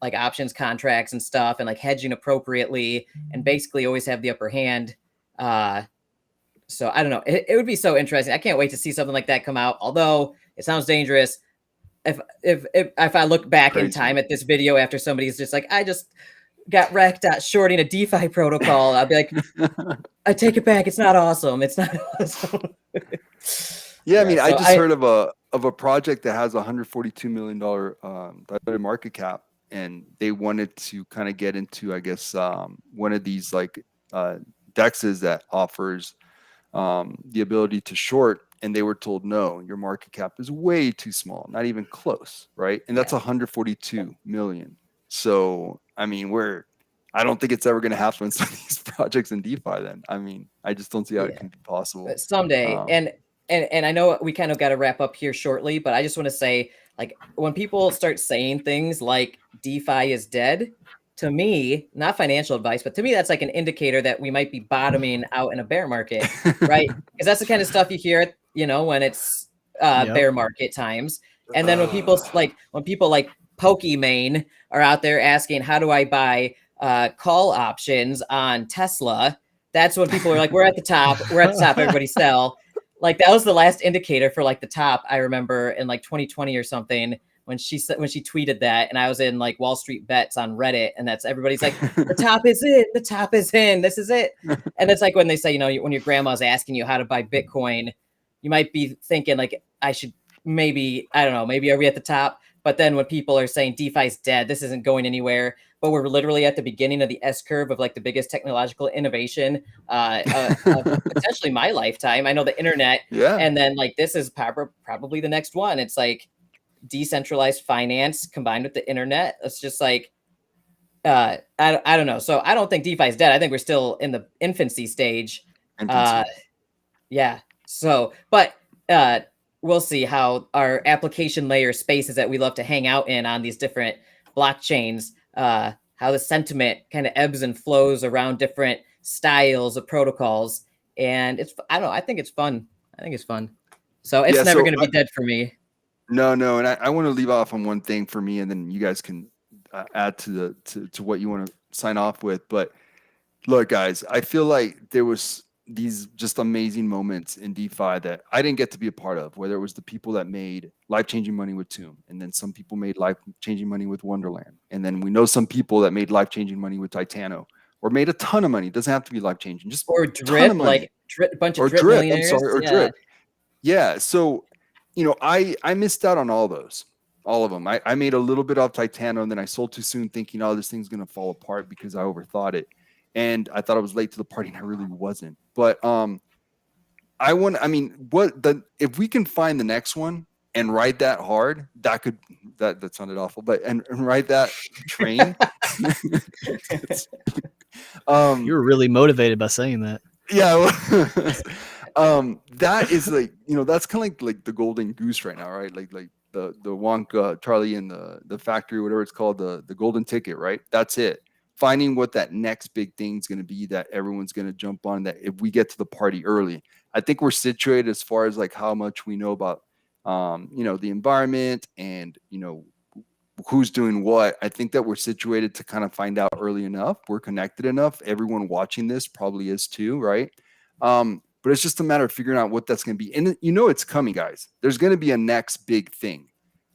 like options contracts and stuff and like hedging appropriately and basically always have the upper hand. So I don't know. It would be so interesting. I can't wait to see something like that come out. Although it sounds dangerous. If I look back in Crazy. time at this video after somebody's just like, I just got wrecked at shorting a DeFi protocol, I'll be like, I take it back. It's not awesome. It's not awesome. Yeah, I mean, I so just heard of a project that has $142 million diluted market cap, and they wanted to kind of get into, I guess, one of these like dexes that offers the ability to short, and they were told, no, your market cap is way too small, not even close, right? And that's 142 million. So, I mean, I don't think it's ever going to happen in some of these projects in DeFi then. I mean, I just don't see how it can be possible. But someday. And I know we kind of got to wrap up here shortly, but I just want to say, like, when people start saying things like DeFi is dead, to me, not financial advice, but to me, that's like an indicator that we might be bottoming out in a bear market, right? Because that's the kind of stuff you hear, when it's bear market times. And then when people like Pokimane are out there asking, how do I buy call options on Tesla? That's when people are like, we're at the top, everybody sell. Like, that was the last indicator for like the top, I remember, in like 2020 or something, when she tweeted that, and I was in like Wall Street Bets on Reddit, and that's everybody's like, the top is in, this is it. And it's like when they say, when your grandma's asking you how to buy Bitcoin, you might be thinking like, I should maybe, I don't know, maybe are we at the top? But then when people are saying DeFi's dead, this isn't going anywhere, but we're literally at the beginning of the S curve of like the biggest technological innovation of potentially my lifetime. I know the internet, and then like this is probably the next one. It's like decentralized finance combined with the internet. It's just like, I don't know. So I don't think DeFi is dead. I think we're still in the infancy stage. Yeah. So, but we'll see how our application layer spaces that we love to hang out in on these different blockchains, how the sentiment kind of ebbs and flows around different styles of protocols. And I don't know, I think it's fun. So it's never going to be dead for me. No. And I want to leave off on one thing for me, and then you guys can add to what you want to sign off with. But look, guys, I feel like there was these just amazing moments in DeFi that I didn't get to be a part of, whether it was the people that made life-changing money with Tomb, and then some people made life-changing money with Wonderland. And then we know some people that made life-changing money with Titano, or made a ton of money. It doesn't have to be life-changing, just or drip, like a bunch of drip millionaires. Drip. Yeah. So, I missed out on all of them. I made a little bit off Titano, and then I sold too soon thinking, oh, this thing's going to fall apart because I overthought it. And I thought I was late to the party, and I really wasn't. But if we can find the next one and ride that hard, that sounded awful, but and ride that train. You were really motivated by saying that. Yeah. That is like, that's kind of like the golden goose right now, right? Like the Wonka, Charlie and the factory, whatever it's called, the golden ticket, right? That's it. Finding what that next big thing's going to be that everyone's going to jump on, that if we get to the party early. I think we're situated as far as like how much we know about the environment and who's doing what. I think that we're situated to kind of find out early enough. We're connected enough. Everyone watching this probably is too, right? But it's just a matter of figuring out what that's going to be. And it's coming, guys. There's going to be a next big thing.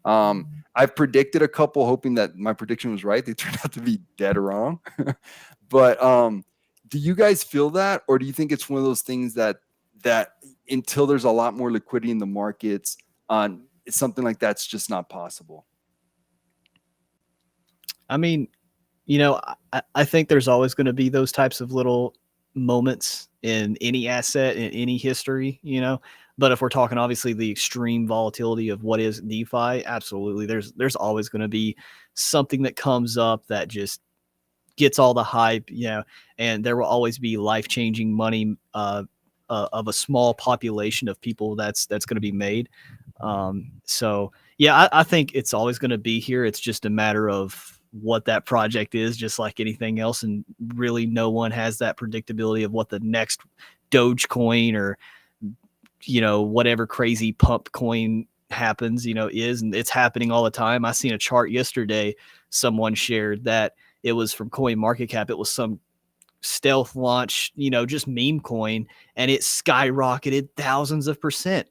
I've predicted a couple, hoping that my prediction was right. They turned out to be dead wrong. But do you guys feel that, or do you think it's one of those things that until there's a lot more liquidity in the markets, something like that's just not possible? I mean, I think there's always going to be those types of little moments in any asset, in any history, But if we're talking obviously the extreme volatility of what is DeFi, absolutely, there's always going to be something that comes up that just gets all the hype, and there will always be life-changing money of a small population of people that's going to be made. So yeah, I think it's always going to be here. It's just a matter of what that project is, just like anything else. And really no one has that predictability of what the next Dogecoin or, whatever crazy pump coin happens, is, and it's happening all the time. I seen a chart yesterday. Someone shared that it was from Coin Market Cap. It was some stealth launch, just meme coin, and it skyrocketed thousands of %.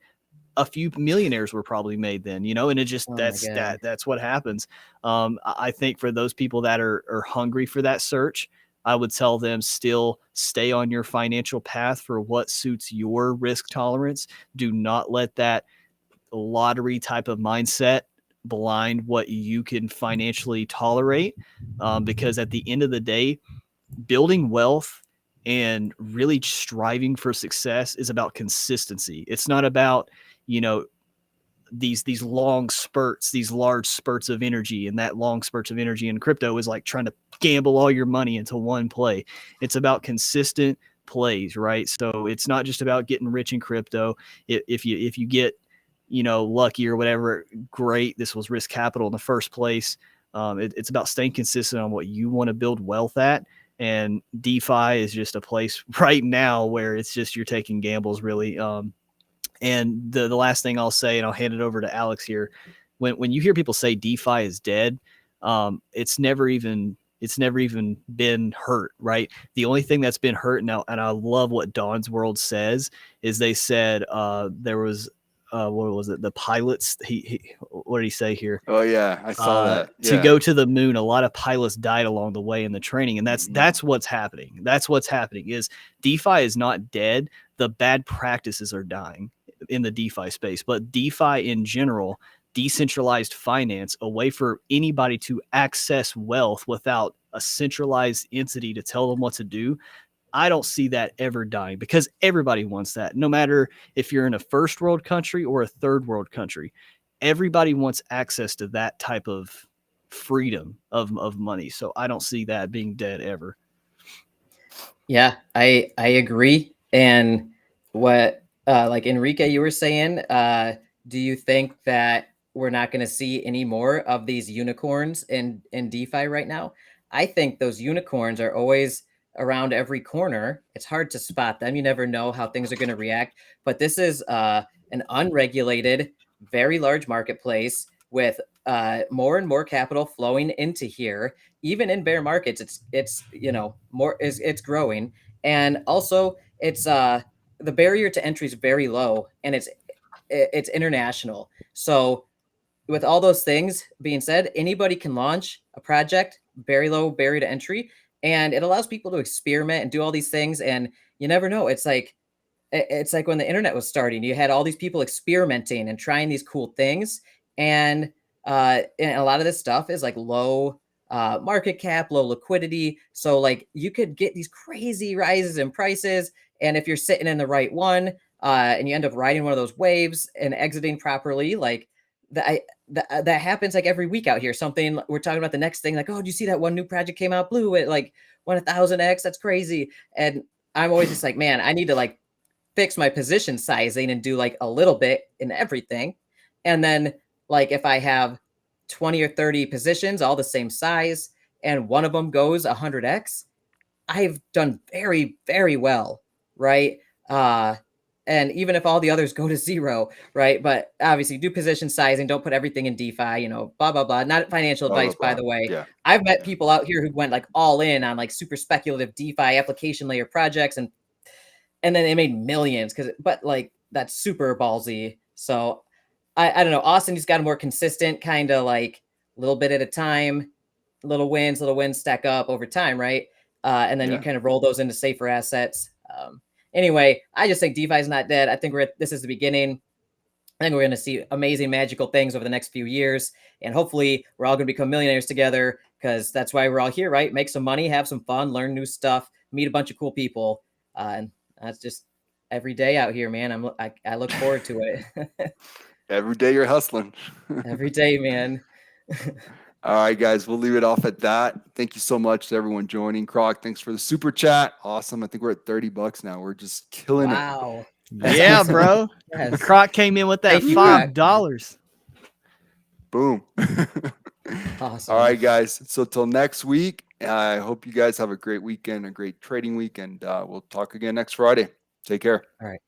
A few millionaires were probably made then, and it just, that's what happens. I think for those people that are hungry for that search, I would tell them still stay on your financial path for what suits your risk tolerance. Do not let that lottery type of mindset blind what you can financially tolerate. Because at the end of the day, building wealth and really striving for success is about consistency. It's not about, these long spurts, these large spurts of energy, and that long spurts of energy in crypto is like trying to gamble all your money into one play. It's about consistent plays, right? So it's not just about getting rich in crypto. If you get, lucky or whatever, great. This was risk capital in the first place. It's about staying consistent on what you want to build wealth at. And DeFi is just a place right now where it's just, you're taking gambles really. And the last thing I'll say, and I'll hand it over to Alex here, when you hear people say DeFi is dead, it's never even been hurt, right? The only thing that's been hurt now, and I love what Don's World says, is they said there was what was it? The pilots. What did he say here? Oh yeah, I saw that. Yeah. To go to the moon, a lot of pilots died along the way in the training, and that's what's happening. That's what's happening. Is DeFi is not dead. The bad practices are dying in the DeFi space, but DeFi in general, decentralized finance, a way for anybody to access wealth without a centralized entity to tell them what to do. I don't see that ever dying, because everybody wants that. No matter if you're in a first world country or a third world country, everybody wants access to that type of freedom of money. So I don't see that being dead ever. Yeah, I agree. And what like Enrique, you were saying, do you think that we're not going to see any more of these unicorns in DeFi right now? I think those unicorns are always around every corner. It's hard to spot them. You never know how things are going to react. But this is an unregulated, very large marketplace with more and more capital flowing into here. Even in bear markets, it's it's growing, and also it's the barrier to entry is very low, and it's international. So with all those things being said, anybody can launch a project, very low barrier to entry, and it allows people to experiment and do all these things. And you never know. It's like when the internet was starting, you had all these people experimenting and trying these cool things. And a lot of this stuff is like low market cap, low liquidity. So like you could get these crazy rises in prices. And if you're sitting in the right one and you end up riding one of those waves and exiting properly, like that happens like every week out here. Something we're talking about the next thing, like, oh, do you see that one new project came out blue? It like went 1,000x. That's crazy. And I'm always just like, man, I need to like fix my position sizing and do like a little bit in everything. And then like if I have 20 or 30 positions, all the same size, and one of them goes 100x, I've done very, very well. Right. And even if all the others go to zero, right? But obviously do position sizing, don't put everything in DeFi, you know, blah, blah, blah. Not financial Blah, advice, blah, by blah. the way. Yeah. I've met people out here who went like all in on like super speculative DeFi application layer projects, and then they made millions but like that's super ballsy. So I don't know. Austin, he's got a more consistent kind of like little bit at a time, little wins stack up over time, right? And then you kind of roll those into safer assets. Anyway, I just think DeFi is not dead. I think this is the beginning. I think we're going to see amazing, magical things over the next few years. And hopefully we're all going to become millionaires together, because that's why we're all here, right? Make some money, have some fun, learn new stuff, meet a bunch of cool people. And that's just every day out here, man. I look forward to it. Every day you're hustling. Every day, man. All right, guys, we'll leave it off at that. Thank you so much to everyone joining. Croc, thanks for the super chat. Awesome. I think we're at $30 now. We're just killing it. Wow. Yeah, awesome. bro. Yes. Croc came in with that Thank you, Croc. $5. Boom. Awesome. All right, guys. So till next week, I hope you guys have a great weekend, a great trading week, and we'll talk again next Friday. Take care. All right.